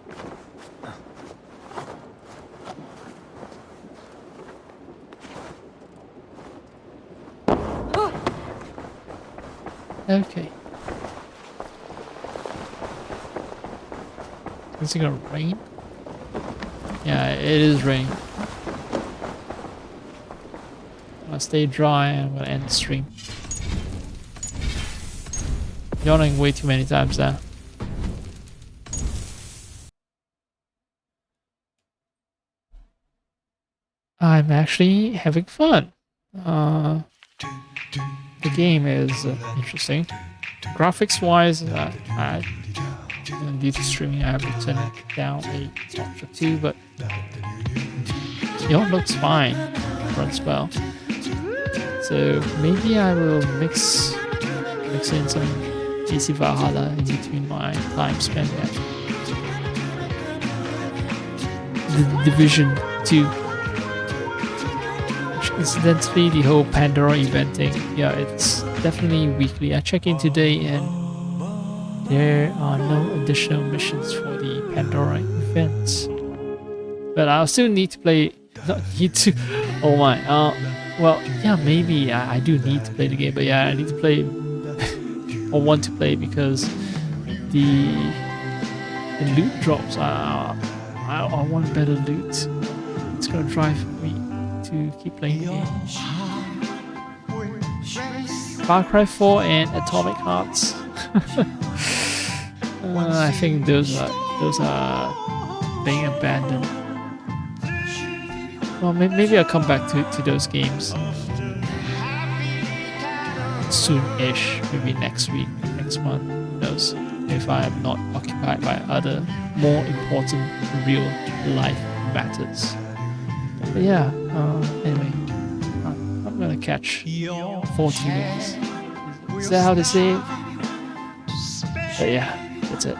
Okay. Is it gonna rain? Yeah, it is raining. I'm gonna stay dry and I'm gonna end the stream. Yawning way too many times now. I'm actually having fun. The game is interesting. Graphics wise, due to streaming, I have to turn it down a notch or two, but it looks fine. Runs well. So maybe I will mix in some PC Valhalla in between my time spent at the Division 2. Incidentally, the whole Pandora event thing, yeah, it's definitely weekly. I checked in today and there are no additional missions for the Pandora events. But I'll still need to play, not need to, oh my, well, yeah, maybe I do need to play the game, but yeah, I need to play, or want to play because the loot drops, I want better loot. It's gonna drive me to keep playing the game. Far Cry 4 and Atomic Hearts. I think those are being abandoned. Well, maybe I'll come back to those games soon-ish, maybe next week, next month, who knows, if I am not occupied by other more important real-life matters. But yeah, anyway, I'm gonna catch 40 minutes. Is that how they say it? But yeah, that's it.